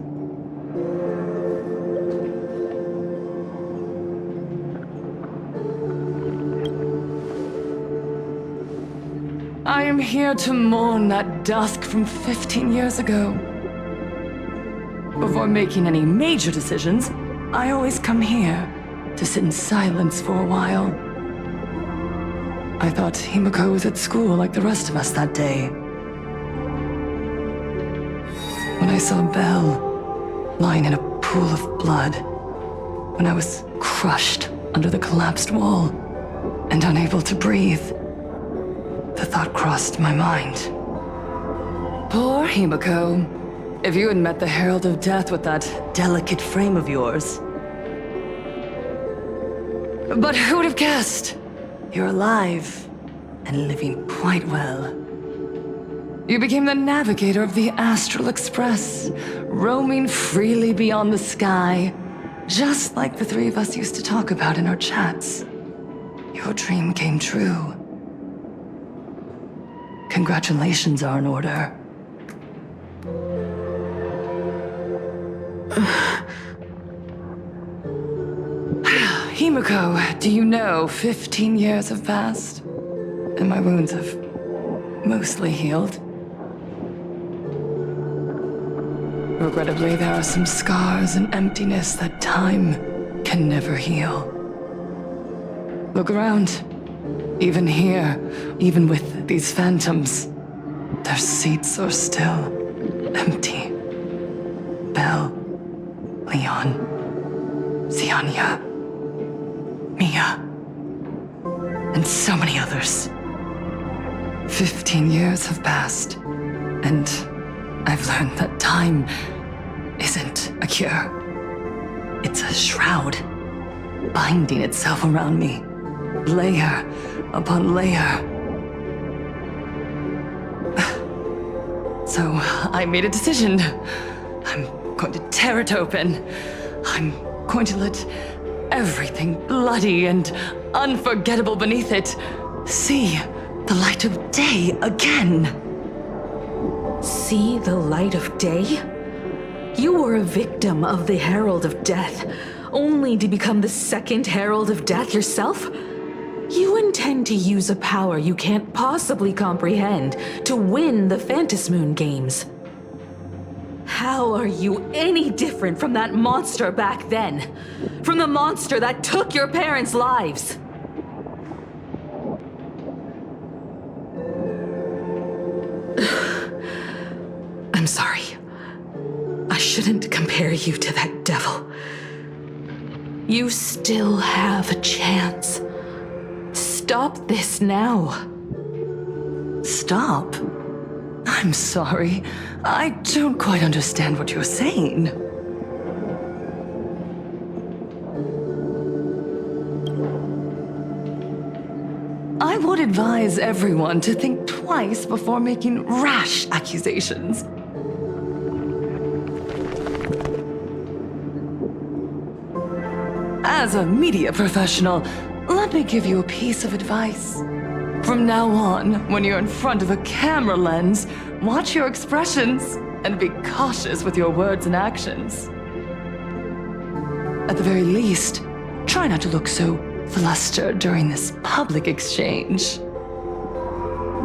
I am here to mourn that dusk from 15 years ago. Before making any major decisions, I always come here to sit in silence for a while. I thought Himeko was at school like the rest of us that day. When I saw Belle lying in a pool of blood, when I was crushed under the collapsed wall and unable to breathe, the thought crossed my mind. Poor Himeko. If you had met the Herald of Death with that delicate frame of yours, But who would have guessed? You're alive and living quite well. You became the navigator of the Astral Express, roaming freely beyond the sky, just like the three of us used to talk about in our chats. Your dream came true. Congratulations are in order. Himiko, do you know 15 years have passed? And my wounds have mostly healed. Regrettably, there are some scars and emptiness that time can never heal. Look around. Even here, even with these phantoms, their seats are still empty. Belle, Leon, Ziania, Mia, and so many others. 15 years have passed, and I've learned that time isn't a cure. It's a shroud, binding itself around me, layer upon layer. So I made a decision. I'm going to tear it open. I'm going to let everything bloody and unforgettable beneath it see the light of day again. See the light of day? You were a victim of the Herald of Death, only to become the second Herald of Death yourself? You intend to use a power you can't possibly comprehend to win the Phantasmoon games. How are you any different from that monster back then? From the monster that took your parents' lives? I'm sorry. I shouldn't compare you to that devil. You still have a chance. Stop this now. Stop? I'm sorry. I don't quite understand what you're saying. I would advise everyone to think twice before making rash accusations. As a media professional, let me give you a piece of advice. From now on, when you're in front of a camera lens, watch your expressions and be cautious with your words and actions. At the very least, try not to look so flustered during this public exchange.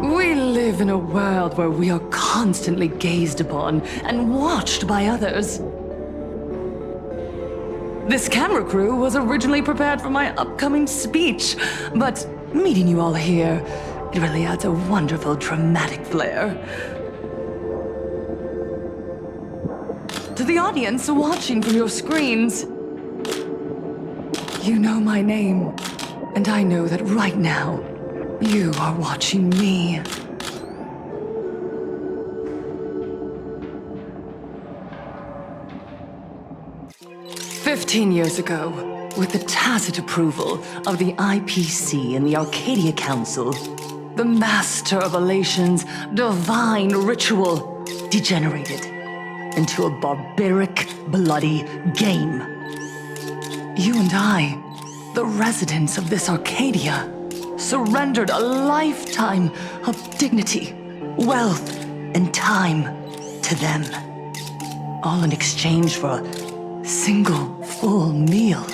We live in a world where we are constantly gazed upon and watched by others. This camera crew was originally prepared for my upcoming speech, but meeting you all here, it really adds a wonderful dramatic flair. To the audience watching from your screens, you know my name, and I know that right now, you are watching me. "15 years ago, with the tacit approval of the IPC and the Arcadia Council, the Master of Elation's divine ritual degenerated into a barbaric, bloody game. You and I, the residents of this Arcadia, surrendered a lifetime of dignity, wealth, and time to them, all in exchange for a single full meal.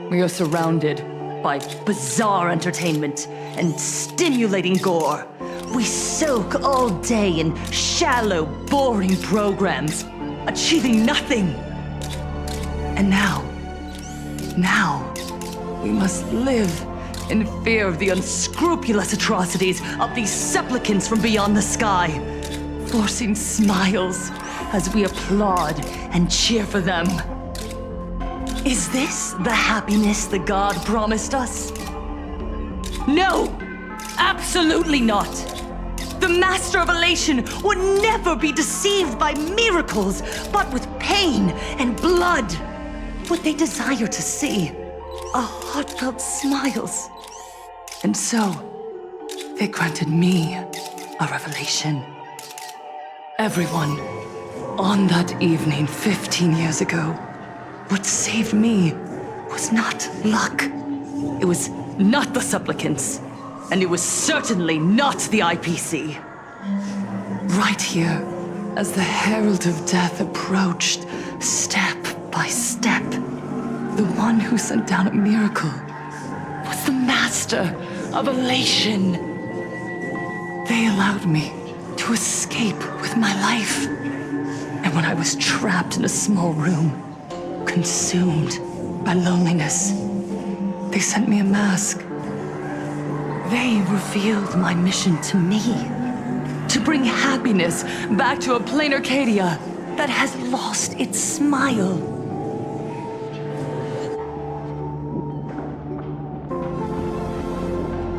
We are surrounded by bizarre entertainment and stimulating gore. We soak all day in shallow, boring programs, achieving nothing. And now, we must live in fear of the unscrupulous atrocities of these supplicants from beyond the sky, forcing smiles as we applaud and cheer for them. Is this the happiness the god promised us? No! Absolutely not! The Master of Elation would never be deceived by miracles, but with pain and blood. What they desire to see our heartfelt smiles. And so, they granted me a revelation. Everyone, on that evening 15 years ago, what saved me was not luck. It was not the supplicants, and it was certainly not the IPC. Right here, as the Herald of Death approached, step by step, the one who sent down a miracle was the Master of Elation. They allowed me to escape with my life. And when I was trapped in a small room, consumed by loneliness, they sent me a mask. They revealed my mission to me, to bring happiness back to a Planarcadia that has lost its smile.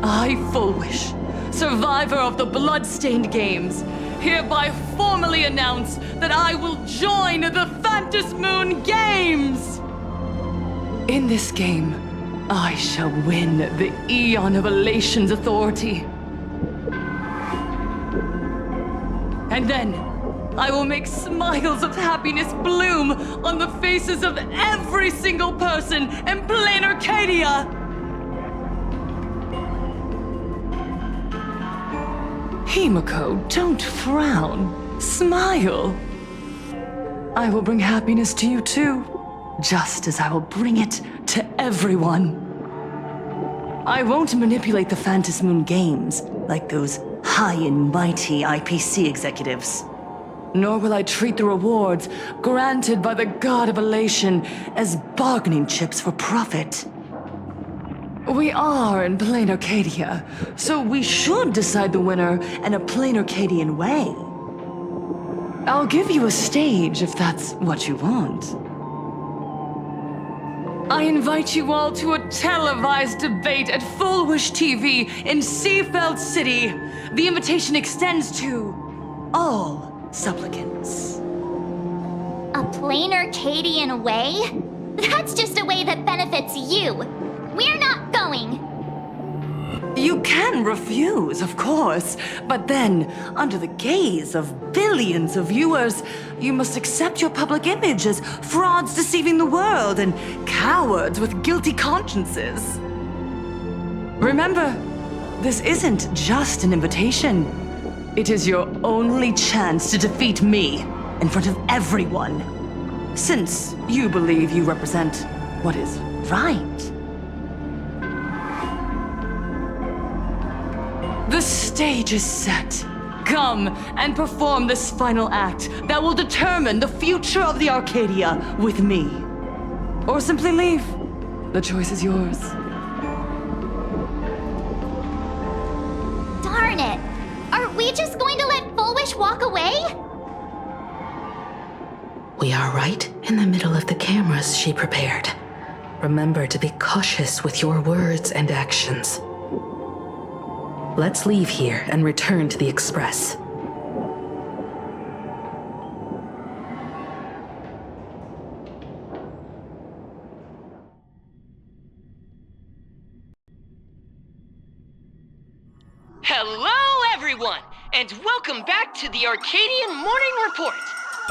I, Full Wish, survivor of the Bloodstained Games, hereby formally announce that I will join the Phantasmoon Games! In this game, I shall win the Eon of Elation's authority. And then, I will make smiles of happiness bloom on the faces of every single person in Planarcadia! Himiko, don't frown. Smile. I will bring happiness to you too, just as I will bring it to everyone. I won't manipulate the Phantasmoon Games like those high and mighty IPC executives. Nor will I treat the rewards granted by the God of Elation as bargaining chips for profit. We are in Planarcadia, so we should decide the winner in a Planarcadian way. I'll give you a stage if that's what you want. I invite you all to a televised debate at Full Wish TV in Seafeld City. The invitation extends to all supplicants. A Planarcadian way? That's just a way that benefits you. We're not going. You can refuse, of course, but then, under the gaze of billions of viewers, you must accept your public image as frauds deceiving the world and cowards with guilty consciences. Remember, this isn't just an invitation. It is your only chance to defeat me in front of everyone, since you believe you represent what is right. The stage is set. Come and perform this final act that will determine the future of the Arcadia with me. Or simply leave. The choice is yours. Darn it! Are we just going to let Full Wish walk away? We are right in the middle of the cameras she prepared. Remember to be cautious with your words and actions. Let's leave here and return to the Express. Hello, everyone, and welcome back to the Arcadian Morning Report.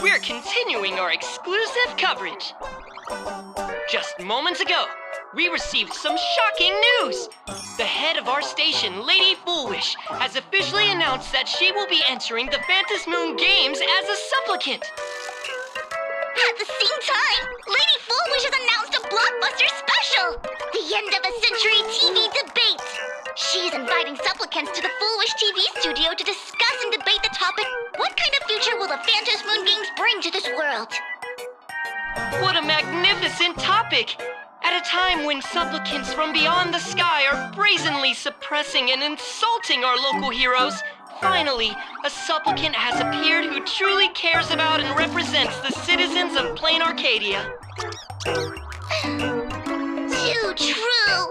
We're continuing our exclusive coverage. Just moments ago, we received some shocking news. The head of our station, Lady Foolwish, has officially announced that she will be entering the Phantasmoon Games as a supplicant. At the same time, Lady Foolwish has announced a blockbuster special, the end of a century TV debate. She's inviting supplicants to the Foolwish TV studio to discuss and debate the topic, what kind of future will the Phantasmoon Games bring to this world? What a magnificent topic! At a time when supplicants from beyond the sky are brazenly suppressing and insulting our local heroes, finally, a supplicant has appeared who truly cares about and represents the citizens of Planarcadia. Too true!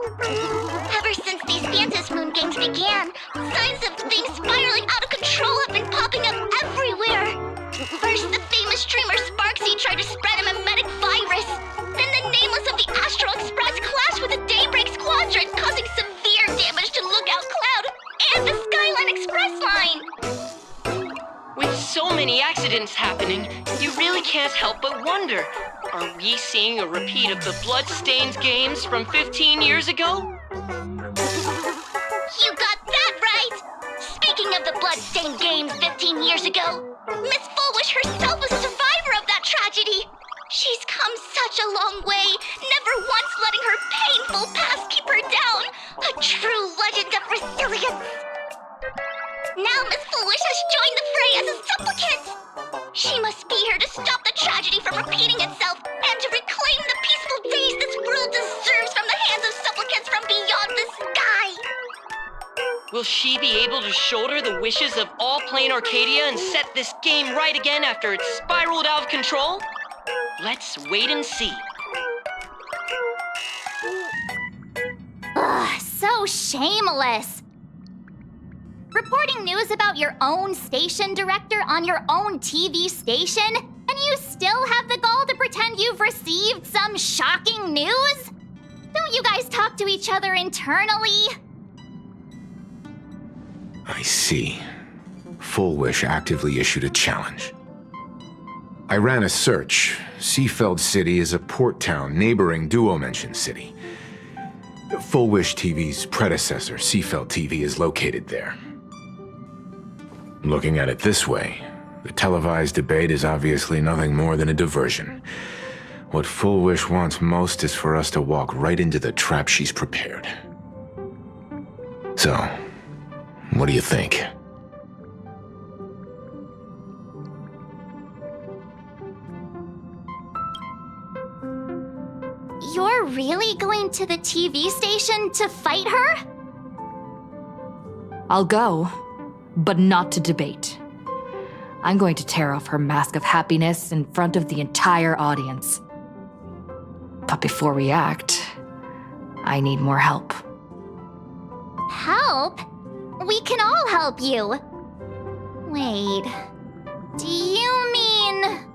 Ever since these Phantasmoon Games began, signs of things spiraling out of control have been popping up everywhere. First, the famous streamer Sparksy tried to spread a mimetic virus. Then the nameless of the Astral Express clashed with a Daybreak Squadron, causing severe damage to Lookout Cloud and the Skyline Express line. With so many accidents happening, you really can't help but wonder, are we seeing a repeat of the Bloodstained games from 15 years ago? You got that right! Speaking of the Bloodstained games 15 years ago, Miss Fullwish herself was a survivor of that tragedy. She's come such a long way, never once letting her painful past keep her down. A true legend of resilience. Now Miss Fullwish has joined the fray as a supplicant. She must be here to stop the tragedy from repeating itself and to reclaim the peaceful days this world deserves from the hands of supplicants from beyond the sky. Will she be able to shoulder the wishes of all Planarcadia and set this game right again after it's spiraled out of control? Let's wait and see. Ugh, so shameless. Reporting news about your own station director on your own TV station, and you still have the gall to pretend you've received some shocking news? Don't you guys talk to each other internally? I see. Full Wish actively issued a challenge. I ran a search. Seafeld City is a port town neighboring Duo-Mention City. Full Wish TV's predecessor, Seafeld TV, is located there. Looking at it this way, the televised debate is obviously nothing more than a diversion. What Full Wish wants most is for us to walk right into the trap she's prepared. So, what do you think? You're really going to the TV station to fight her? I'll go, but not to debate. I'm going to tear off her mask of happiness in front of the entire audience. But before we act, I need more help. Help? We can all help you. Wait, do you mean...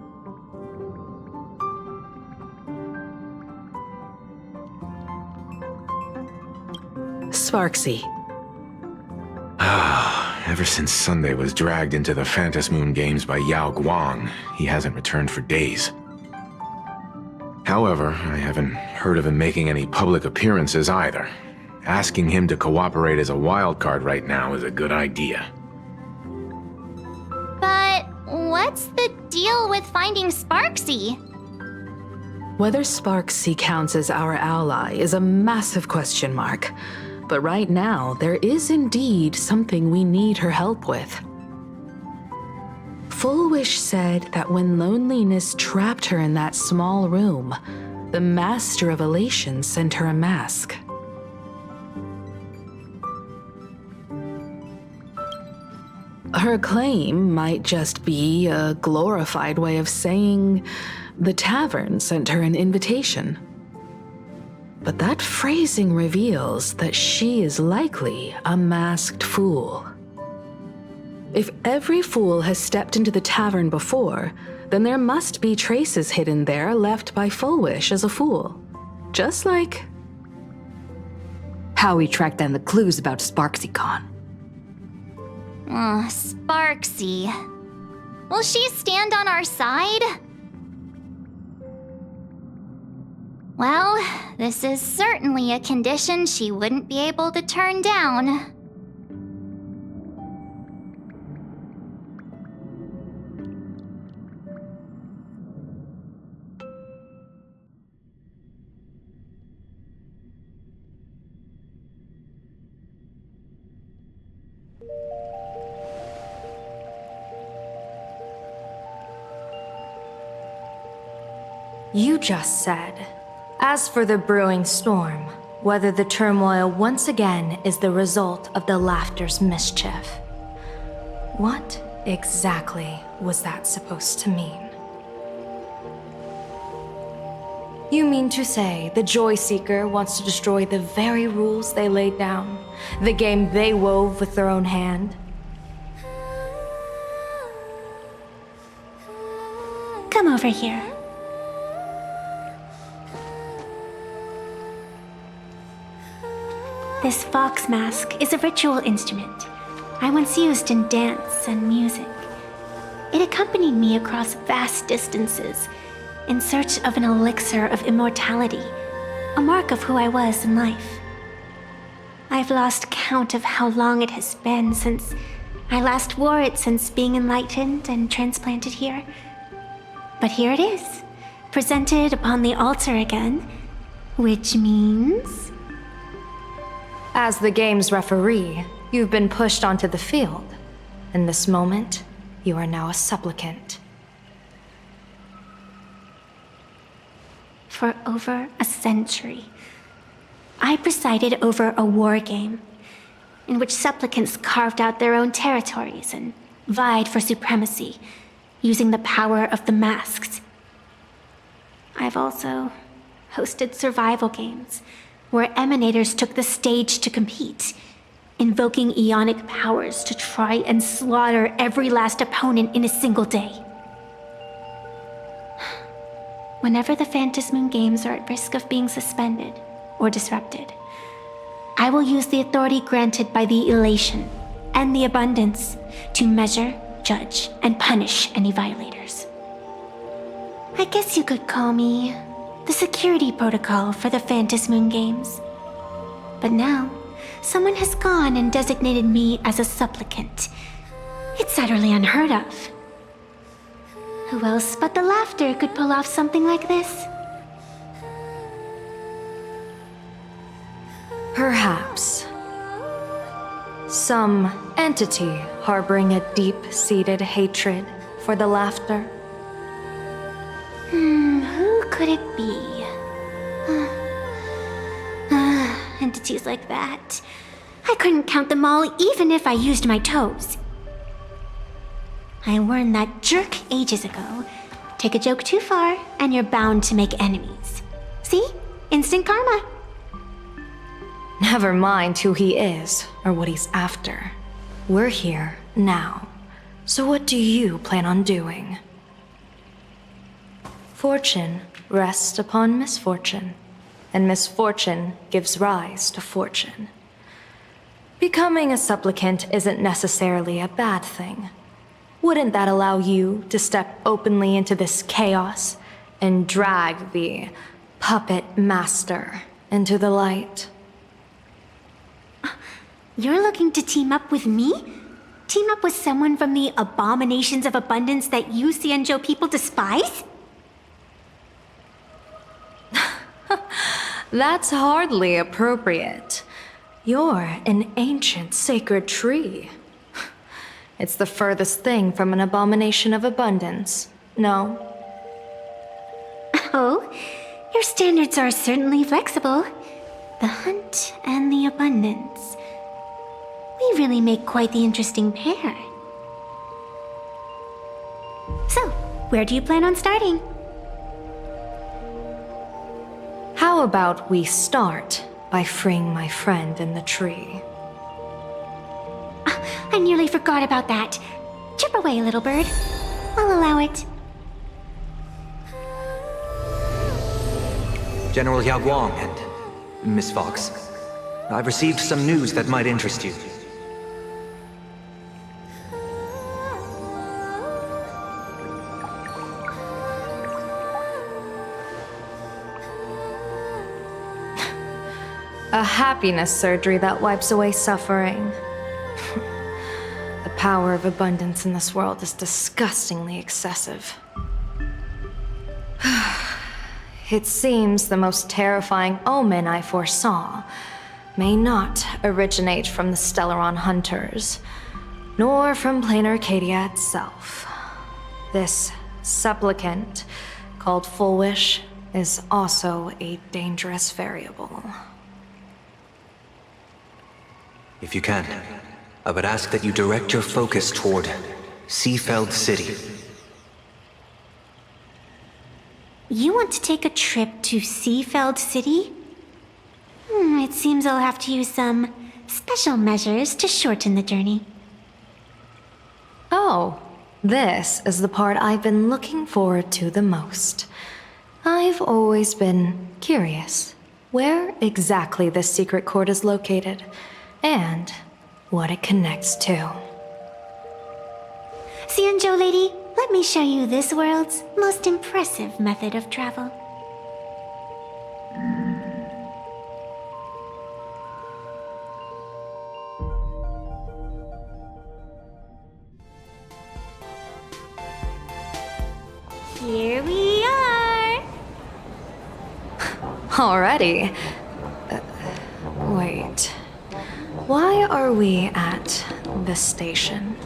Sparksy. Ever since Sunday was dragged into the Phantom Moon games by Yao Guang, he hasn't returned for days. However, I haven't heard of him making any public appearances either. Asking him to cooperate as a wildcard right now is a good idea. But what's the deal with finding Sparksy? Whether Sparksy counts as our ally is a massive question mark. But right now, there is indeed something we need her help with. Full Wish said that when loneliness trapped her in that small room, the Master of Elation sent her a mask. Her claim might just be a glorified way of saying the tavern sent her an invitation. But that phrasing reveals that she is likely a masked fool. If every fool has stepped into the tavern before, then there must be traces hidden there left by Full Wish as a fool. Just like how we tracked down the clues about SparksyCon. Sparksy. Will she stand on our side? Well, this is certainly a condition she wouldn't be able to turn down. You just said, as for the brewing storm, whether the turmoil once again is the result of the laughter's mischief. What exactly was that supposed to mean? You mean to say the Joy Seeker wants to destroy the very rules they laid down, the game they wove with their own hand? Come over here. This fox mask is a ritual instrument I once used in dance and music. It accompanied me across vast distances in search of an elixir of immortality, a mark of who I was in life. I've lost count of how long it has been since I last wore it since being enlightened and transplanted here. But here it is, presented upon the altar again, which means... As the game's referee, you've been pushed onto the field. In this moment, you are now a supplicant. For over a century, I presided over a war game in which supplicants carved out their own territories and vied for supremacy, using the power of the masks. I've also hosted survival games where emanators took the stage to compete, invoking eonic powers to try and slaughter every last opponent in a single day. Whenever the Phantasmoon Games are at risk of being suspended or disrupted, I will use the authority granted by the elation and the abundance to measure, judge, and punish any violators. I guess you could call me the security protocol for the Phantasmoon Games. But now, someone has gone and designated me as a supplicant. It's utterly unheard of. Who else but the laughter could pull off something like this? Perhaps. Some entity harboring a deep-seated hatred for the laughter. Who could it be? Entities like that. I couldn't count them all even if I used my toes. I warned that jerk ages ago. Take a joke too far, and you're bound to make enemies. See? Instant karma. Never mind who he is or what he's after. We're here now. So what do you plan on doing? Fortune rests upon misfortune, and misfortune gives rise to fortune. Becoming a supplicant isn't necessarily a bad thing. Wouldn't that allow you to step openly into this chaos and drag the puppet master into the light? You're looking to team up with me? Team up with someone from the abominations of abundance that you Xianzhou people despise? That's hardly appropriate. You're an ancient sacred tree. It's the furthest thing from an abomination of abundance, no? Oh, your standards are certainly flexible. The hunt and the abundance. We really make quite the interesting pair. So, where do you plan on starting? How about we start by freeing my friend in the tree? I nearly forgot about that. Chip away, little bird. I'll allow it. General Yao Guang and Miss Fox, I've received some news that might interest you. A happiness surgery that wipes away suffering. The power of abundance in this world is disgustingly excessive. It seems the most terrifying omen I foresaw may not originate from the Stellaron hunters, nor from Planarcadia itself. This supplicant, called Full Wish, is also a dangerous variable. If you can, I would ask that you direct your focus toward Seafeld City. You want to take a trip to Seafeld City? It seems I'll have to use some special measures to shorten the journey. Oh, this is the part I've been looking forward to the most. I've always been curious. where exactly this secret chord is located, and what it connects to. Xianzhou lady, let me show you this world's most impressive method of travel. Here we are! Already? Wait. Why are we at this station?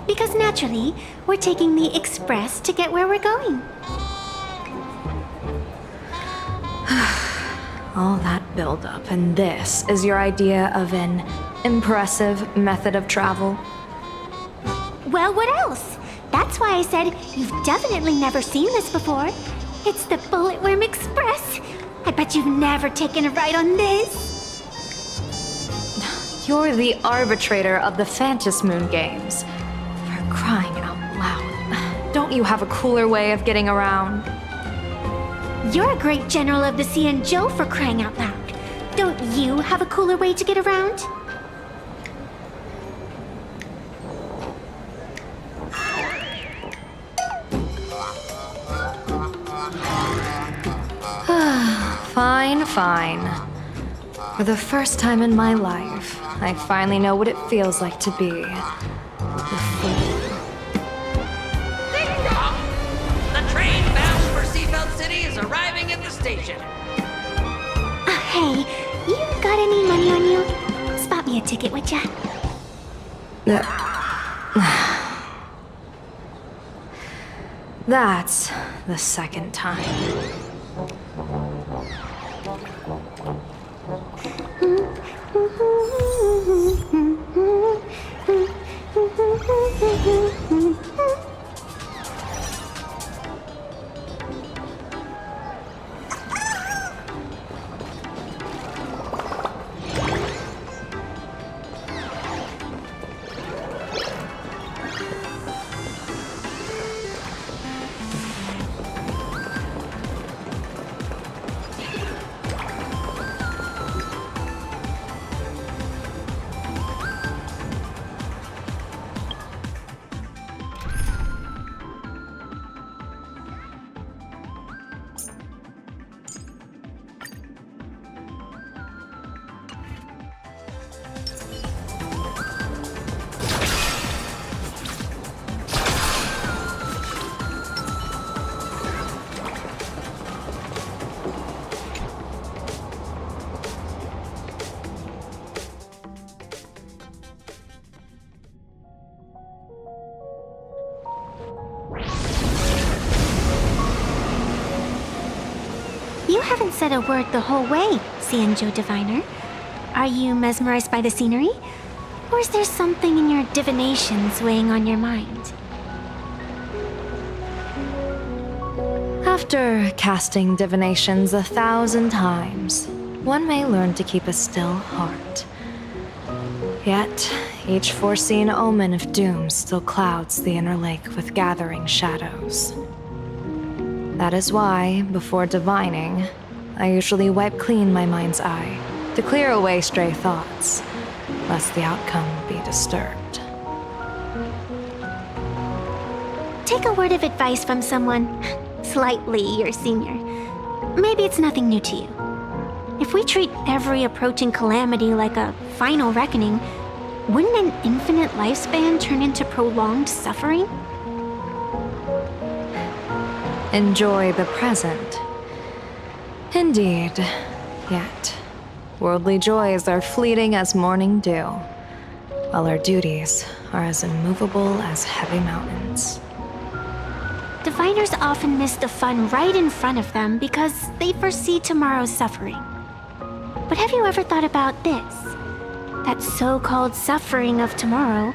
Because naturally, we're taking the express to get where we're going. All that buildup, and this is your idea of an impressive method of travel? Well, what else? That's why I said you've definitely never seen this before. It's the Bulletworm Express. I bet you've never taken a ride on this. You're the arbitrator of the Phantom Moon games. For crying out loud. Don't you have a cooler way of getting around? You're a great general of the Xianzhou, for crying out loud. Don't you have a cooler way to get around? Fine. For the first time in my life, I finally know what it feels like to be the fool. Ding dong! The train bound for Seafeld City is arriving at the station. Hey, you got any money on you? Spot me a ticket, would ya? That's the second time. You haven't said a word the whole way, Xianzhou Diviner. Are you mesmerized by the scenery? Or is there something in your divinations weighing on your mind? After casting divinations 1,000 times, one may learn to keep a still heart. Yet, each foreseen omen of doom still clouds the inner lake with gathering shadows. That is why, before divining, I usually wipe clean my mind's eye to clear away stray thoughts, lest the outcome be disturbed. Take a word of advice from someone slightly your senior. Maybe it's nothing new to you. If we treat every approaching calamity like a final reckoning, wouldn't an infinite lifespan turn into prolonged suffering? Enjoy the present. Indeed. Yet, worldly joys are fleeting as morning dew, while our duties are as immovable as heavy mountains. Diviners often miss the fun right in front of them because they foresee tomorrow's suffering. But have you ever thought about this? That so-called suffering of tomorrow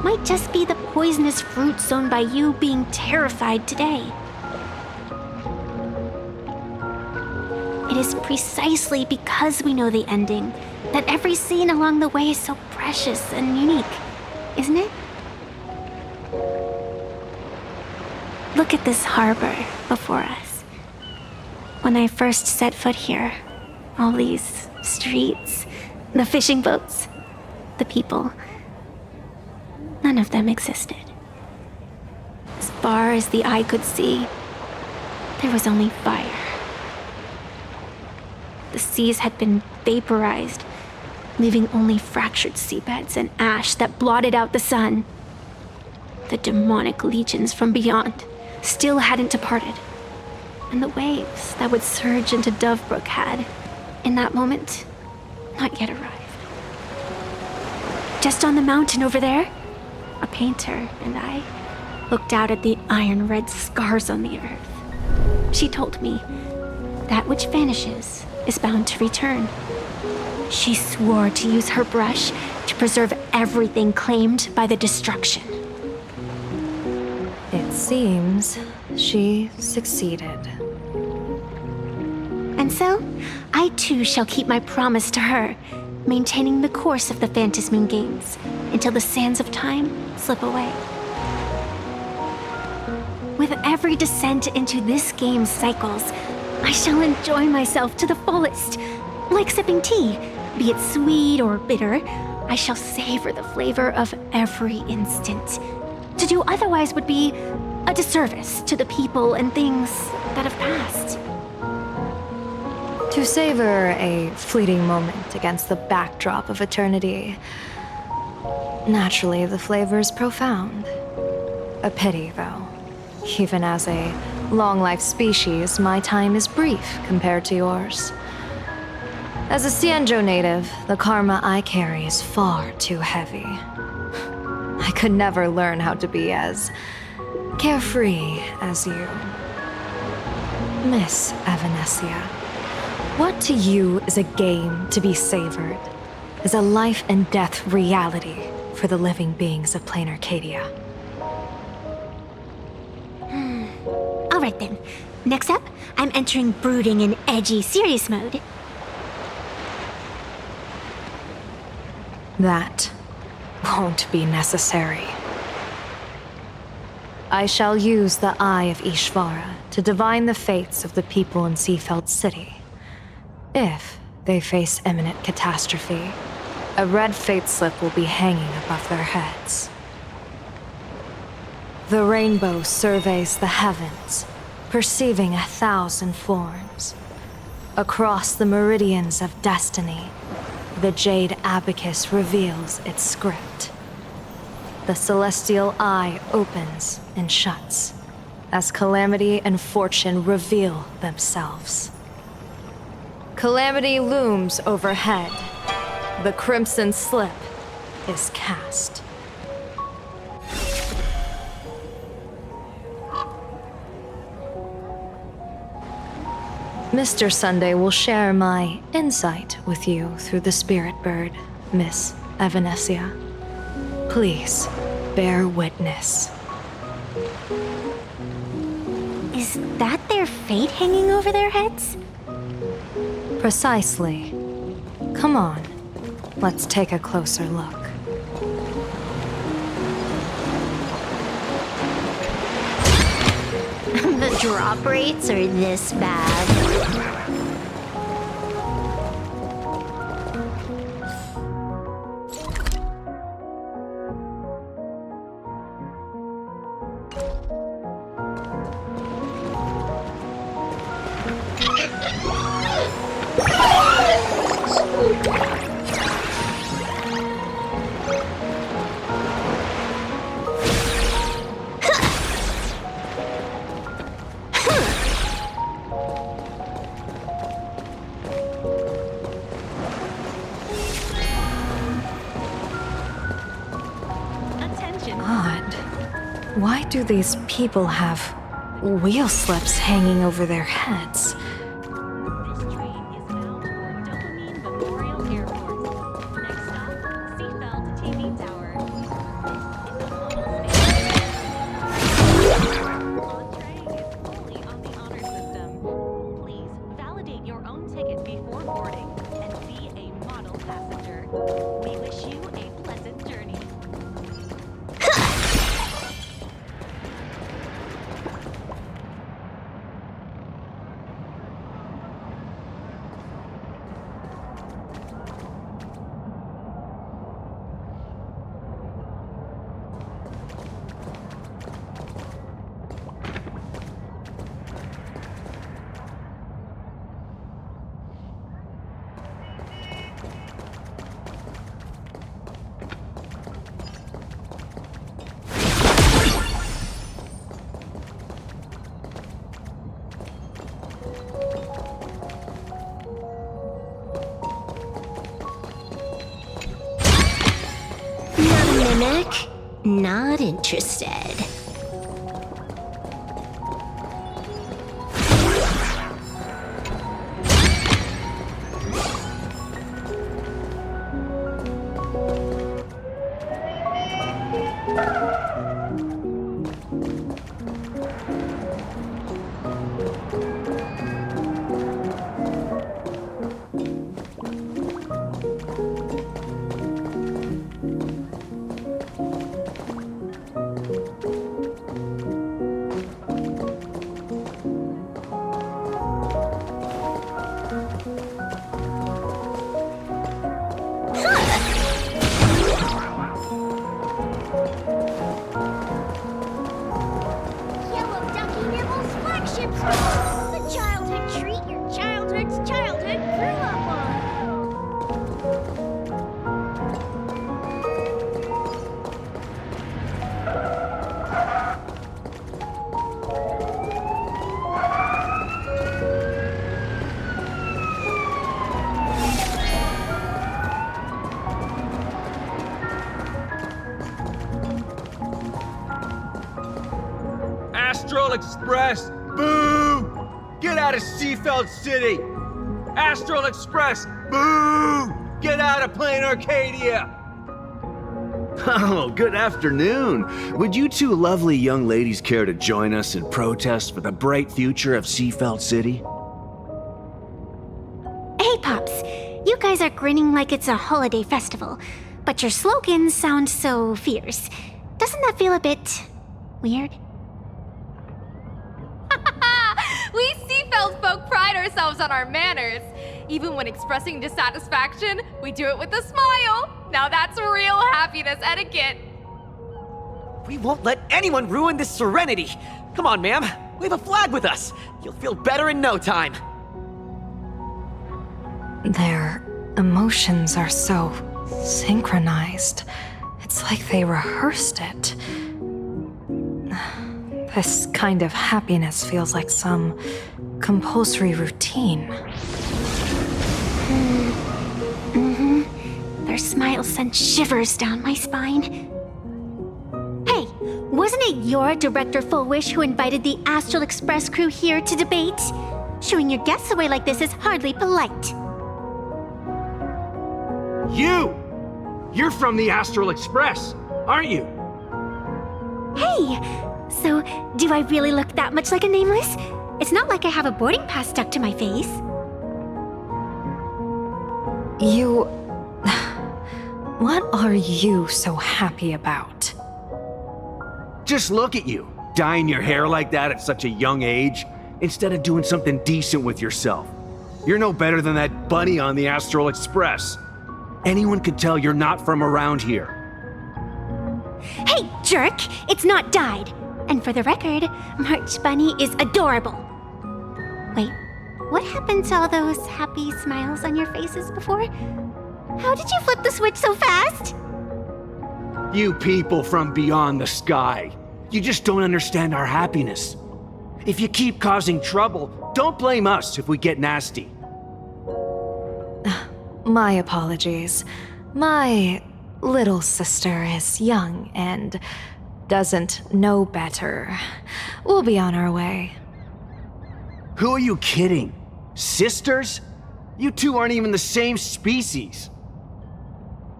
might just be the poisonous fruit sown by you being terrified today. It is precisely because we know the ending that every scene along the way is so precious and unique, isn't it? Look at this harbor before us. When I first set foot here, All these streets, the fishing boats, the people. None of them existed. As far as the eye could see, there was only fire. The seas had been vaporized, leaving only fractured seabeds and ash that blotted out the sun. The demonic legions from beyond still hadn't departed, and the waves that would surge into Dovebrook had, in that moment, not yet arrived. Just on the mountain over there, a painter and I looked out at the iron red scars on the earth. She told me, that which vanishes is bound to return. She swore to use her brush to preserve everything claimed by the destruction. It seems she succeeded. And so, I too shall keep my promise to her, maintaining the course of the Phantasmoon Games until the sands of time slip away. With every descent into this game's cycles, I shall enjoy myself to the fullest. Like sipping tea, be it sweet or bitter, I shall savor the flavor of every instant. To do otherwise would be a disservice to the people and things that have passed. To savor a fleeting moment against the backdrop of eternity. Naturally, the flavor is profound. A pity, though. Even as a long-life species, my time is brief compared to yours. As a Cienjo native, the karma I carry is far too heavy. I could never learn how to be as carefree as you. Miss Evanescia, what to you is a game to be savored, is a life and death reality for the living beings of Planarcadia. Alright then. Next up, I'm entering brooding and edgy serious mode. That won't be necessary. I shall use the Eye of Ishvara to divine the fates of the people in Seafeld City. If they face imminent catastrophe, a red fate slip will be hanging above their heads. The rainbow surveys the heavens, perceiving 1,000 forms. Across the meridians of destiny, the Jade Abacus reveals its script. The celestial eye opens and shuts as calamity and fortune reveal themselves. Calamity looms overhead. The crimson slip is cast. Mr. Sunday will share my insight with you through the spirit bird, Miss Evanescia. Please, bear witness. Is that their fate hanging over their heads? Precisely. Come on, let's take a closer look. The drop rates are this bad. Why do these people have wheel slips hanging over their heads? Nick, not interested. The childhood treat your childhood's childhood grew up on. Astral Express! Boo! Get out of Seafeld City! Astral Express! Boo! Get out of Planarcadia! Oh, good afternoon. Would you two lovely young ladies care to join us in protest for the bright future of Seafeld City? Hey, Pops. You guys are grinning like it's a holiday festival, but your slogans sound so fierce. Doesn't that feel a bit weird? We Seafeld folk pride ourselves on our manners. Even when expressing dissatisfaction, we do it with a smile. Now that's real happiness etiquette. We won't let anyone ruin this serenity. Come on, ma'am. We have a flag with us. You'll feel better in no time. Their emotions are so synchronized. It's like they rehearsed it. This kind of happiness feels like some compulsory routine. Their smiles sent shivers down my spine. Hey, wasn't it your Director Full Wish who invited the Astral Express crew here to debate? Showing your guests away like this is hardly polite. You're from the Astral Express, aren't you? Hey, so do I really look that much like a nameless? It's not like I have a boarding pass stuck to my face. You... What are you so happy about? Just look at you, dyeing your hair like that at such a young age, instead of doing something decent with yourself. You're no better than that bunny on the Astral Express. Anyone could tell you're not from around here. Hey, jerk! It's not dyed. And for the record, March Bunny is adorable. Wait, what happened to all those happy smiles on your faces before? How did you flip the switch so fast? You people from beyond the sky. You just don't understand our happiness. If you keep causing trouble, don't blame us if we get nasty. My apologies. My little sister is young and doesn't know better. We'll be on our way. Who are you kidding? Sisters? You two aren't even the same species.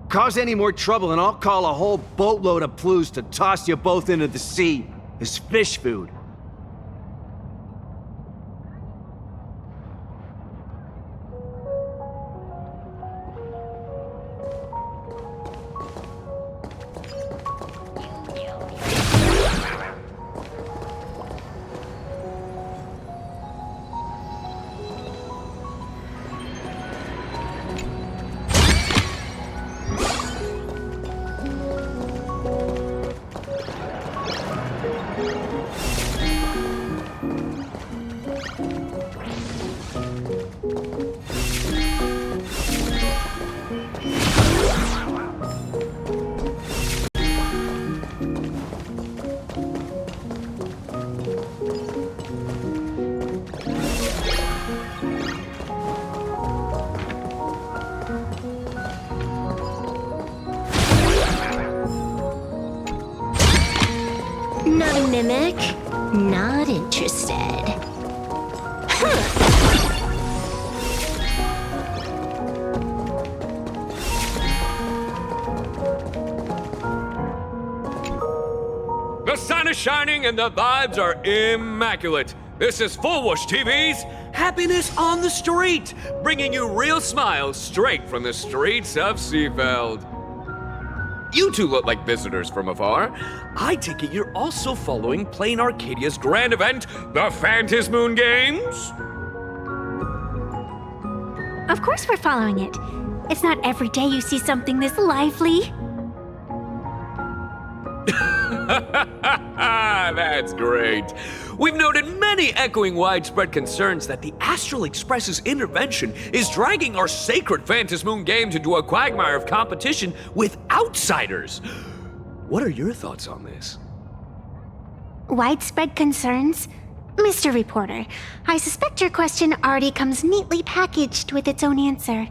Cause any more trouble and I'll call a whole boatload of Plues to toss you both into the sea as fish food. Mimic, not interested. The sun is shining and the vibes are immaculate. This is Full Whoosh TV's Happiness on the Street, bringing you real smiles straight from the streets of Seafeld. You two look like visitors from afar. I take it you're also following Planarcadia's grand event, the Phantasmoon Games? Of course we're following it. It's not every day you see something this lively. That's great. We've noted many echoing widespread concerns that the Astral Express's intervention is dragging our sacred Phantasmoon Games into a quagmire of competition with outsiders. What are your thoughts on this? Widespread concerns? Mr. Reporter, I suspect your question already comes neatly packaged with its own answer.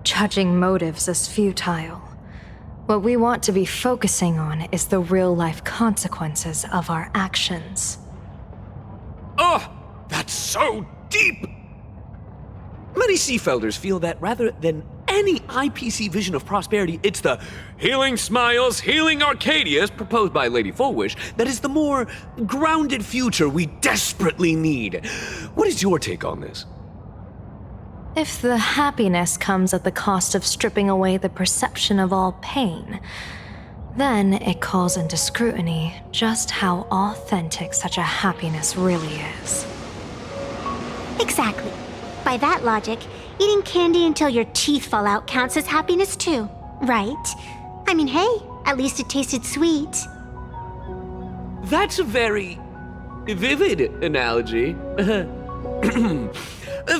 Judging motives is futile. What we want to be focusing on is the real-life consequences of our actions. Oh, that's so deep! Many Seafelders feel that rather than any IPC vision of prosperity, it's the healing smiles, healing Arcadias proposed by Lady Fullwish that is the more grounded future we desperately need. What is your take on this? If the happiness comes at the cost of stripping away the perception of all pain, then it calls into scrutiny just how authentic such a happiness really is. Exactly. By that logic, eating candy until your teeth fall out counts as happiness too, right? I mean, hey, at least it tasted sweet. That's a very vivid analogy.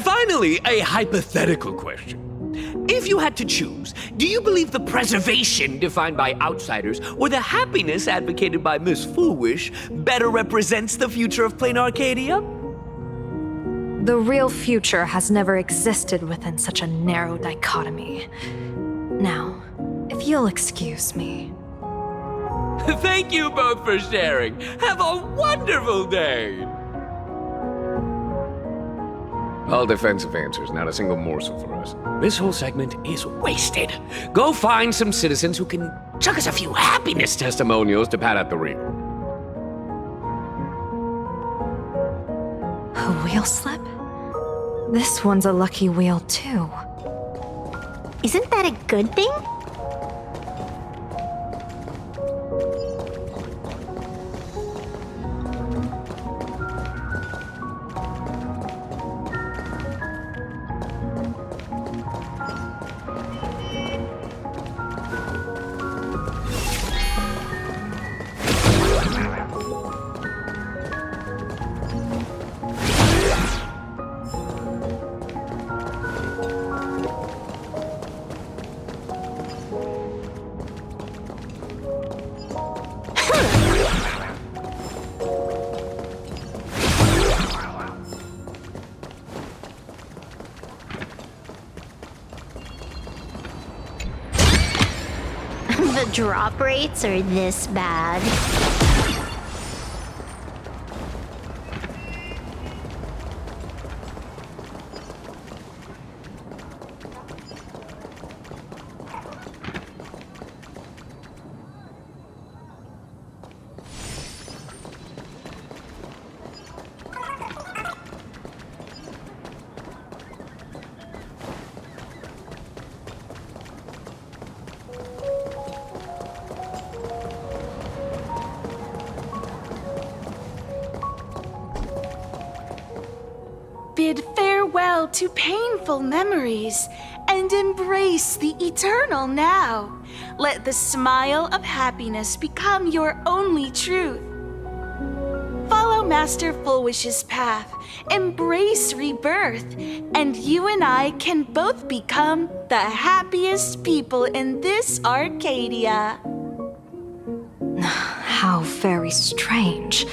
Finally, a hypothetical question. If you had to choose, do you believe the preservation defined by outsiders or the happiness advocated by Miss Foolish better represents the future of Planarcadia? The real future has never existed within such a narrow dichotomy. Now, if you'll excuse me. Thank you both for sharing. Have a wonderful day! All defensive answers, not a single morsel for us. This whole segment is wasted. Go find some citizens who can chuck us a few happiness testimonials to pad out the rear. A wheel slip? This one's a lucky wheel too. Isn't that a good thing? The drop rates are this bad. Bid farewell to painful memories and embrace the eternal now. Let the smile of happiness become your only truth. Follow Master Fullwish's path, embrace rebirth, and you and I can both become the happiest people in this Arcadia. How very strange.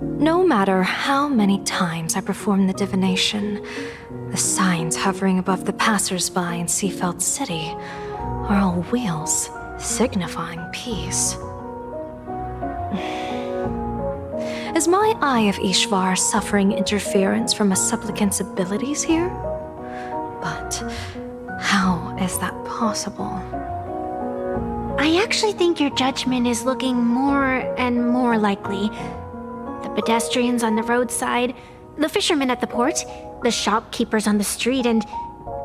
No matter how many times I perform the divination, the signs hovering above the passers-by in Seafeld City are all wheels, signifying peace. Is my Eye of Ishvar suffering interference from a supplicant's abilities here? But how is that possible? I actually think your judgment is looking more and more likely. The pedestrians on the roadside, the fishermen at the port, the shopkeepers on the street, and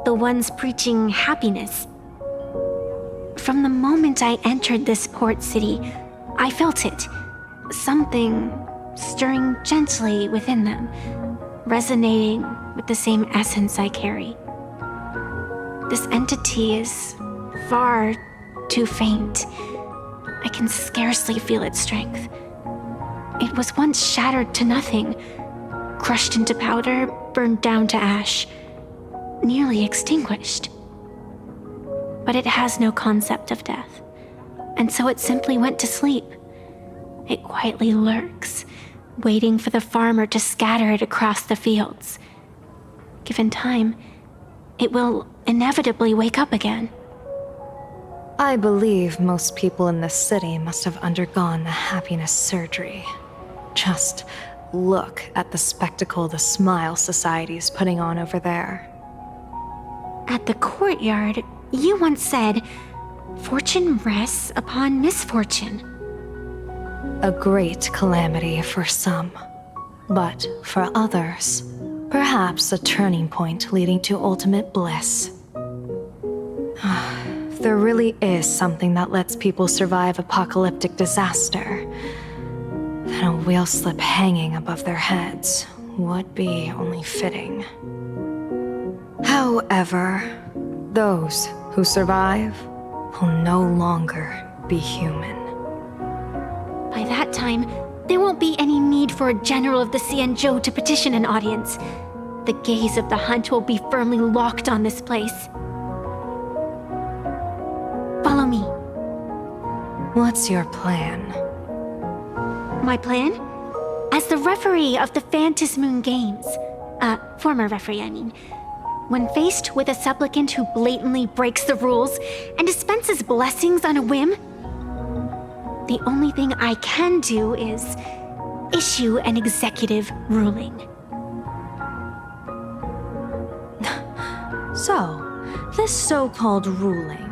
the ones preaching happiness. From the moment I entered this port city, I felt it. Something stirring gently within them, resonating with the same essence I carry. This entity is far too faint. I can scarcely feel its strength. It was once shattered to nothing, crushed into powder, burned down to ash, nearly extinguished. But it has no concept of death, and so it simply went to sleep. It quietly lurks, waiting for the farmer to scatter it across the fields. Given time, it will inevitably wake up again. I believe most people in this city must have undergone the happiness surgery. Just look at the spectacle the Smile Society's putting on over there. At the courtyard, you once said, "Fortune rests upon misfortune." A great calamity for some, but for others, perhaps a turning point leading to ultimate bliss. If there really is something that lets people survive apocalyptic disaster, then a wheel slip hanging above their heads would be only fitting. However, those who survive will no longer be human. By that time, there won't be any need for a general of the Xianzhou to petition an audience. The gaze of the hunt will be firmly locked on this place. Follow me. What's your plan? My plan? As the referee of the Phantom Moon Games, former referee, I mean, when faced with a supplicant who blatantly breaks the rules and dispenses blessings on a whim, the only thing I can do is issue an executive ruling. So, this so-called ruling,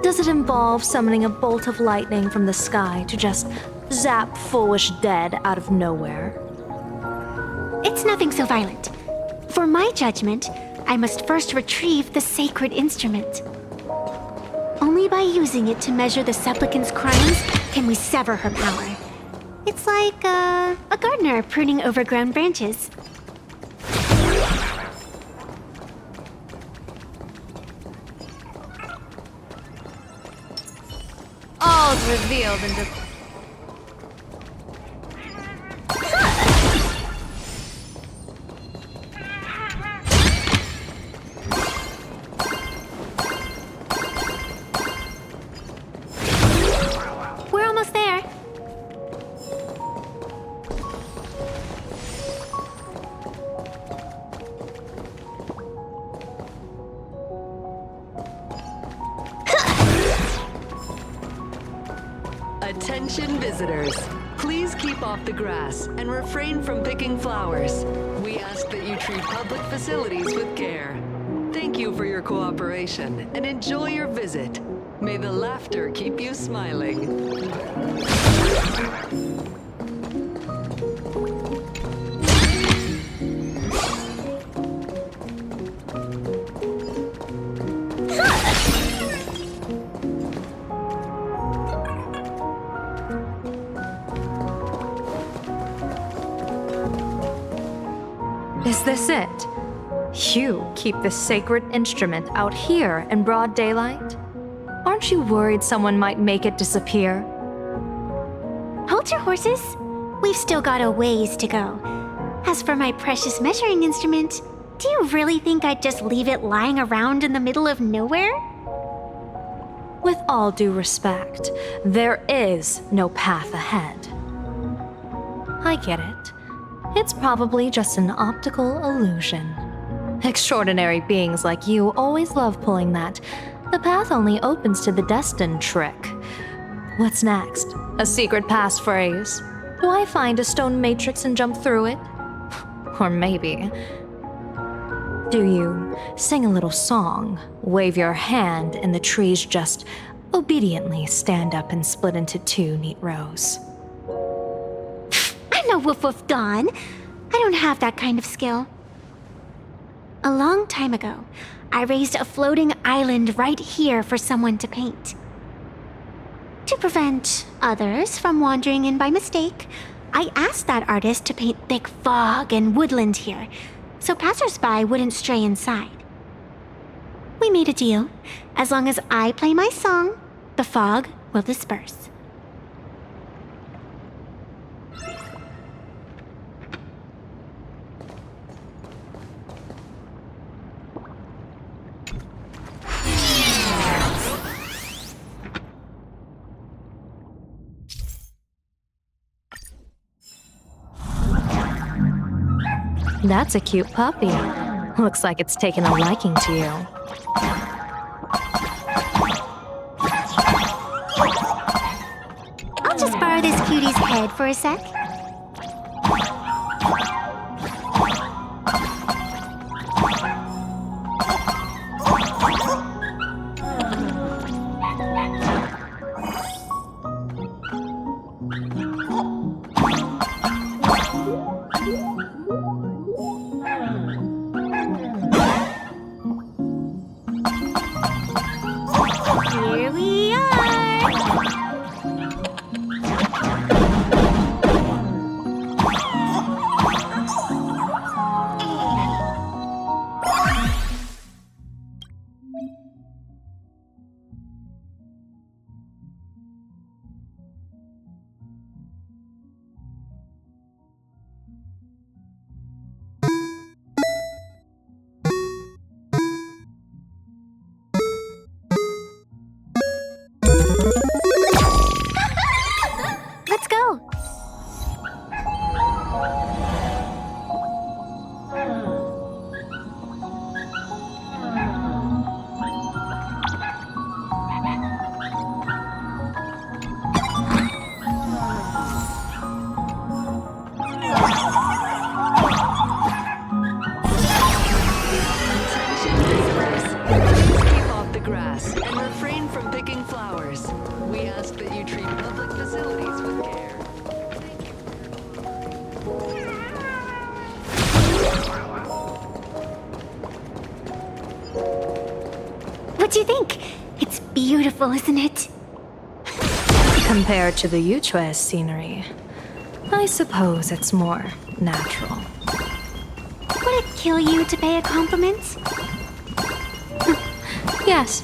does it involve summoning a bolt of lightning from the sky to just zap foolish dead out of nowhere? It's nothing so violent. For my judgment, I must first retrieve the sacred instrument. Only by using it to measure the supplicant's crimes can we sever her power. It's like a gardener pruning overgrown branches. All's revealed in the... We're almost there. Attention visitors. Please keep off the grass and refrain from picking flowers. We ask that you treat public facilities with care. Thank you for your cooperation and enjoy your visit. May the laughter keep you smiling. Is this it? You keep the sacred instrument out here in broad daylight? Aren't you worried someone might make it disappear? Hold your horses. We've still got a ways to go. As for my precious measuring instrument, do you really think I'd just leave it lying around in the middle of nowhere? With all due respect, there is no path ahead. I get it. It's probably just an optical illusion. Extraordinary beings like you always love pulling that "the path only opens to the destined" trick. What's next? A secret passphrase? Do I find a stone matrix and jump through it? Or maybe... do you sing a little song, wave your hand, and the trees just obediently stand up and split into 2 neat rows? I'm no Woof Woof Dawn. I don't have that kind of skill. A long time ago, I raised a floating island right here for someone to paint. To prevent others from wandering in by mistake, I asked that artist to paint thick fog and woodland here, so passersby wouldn't stray inside. We made a deal. As long as I play my song, the fog will disperse. That's a cute puppy. Looks like it's taken a liking to you. I'll just borrow this cutie's head for a sec. Here we are! Let's go! Keep off the grass and refrain from picking flowers. We ask that you treat public facilities with care. What do you think? It's beautiful, isn't it? Compared to the Yuchua's scenery, I suppose it's more natural. Would it kill you to pay a compliment? Yes,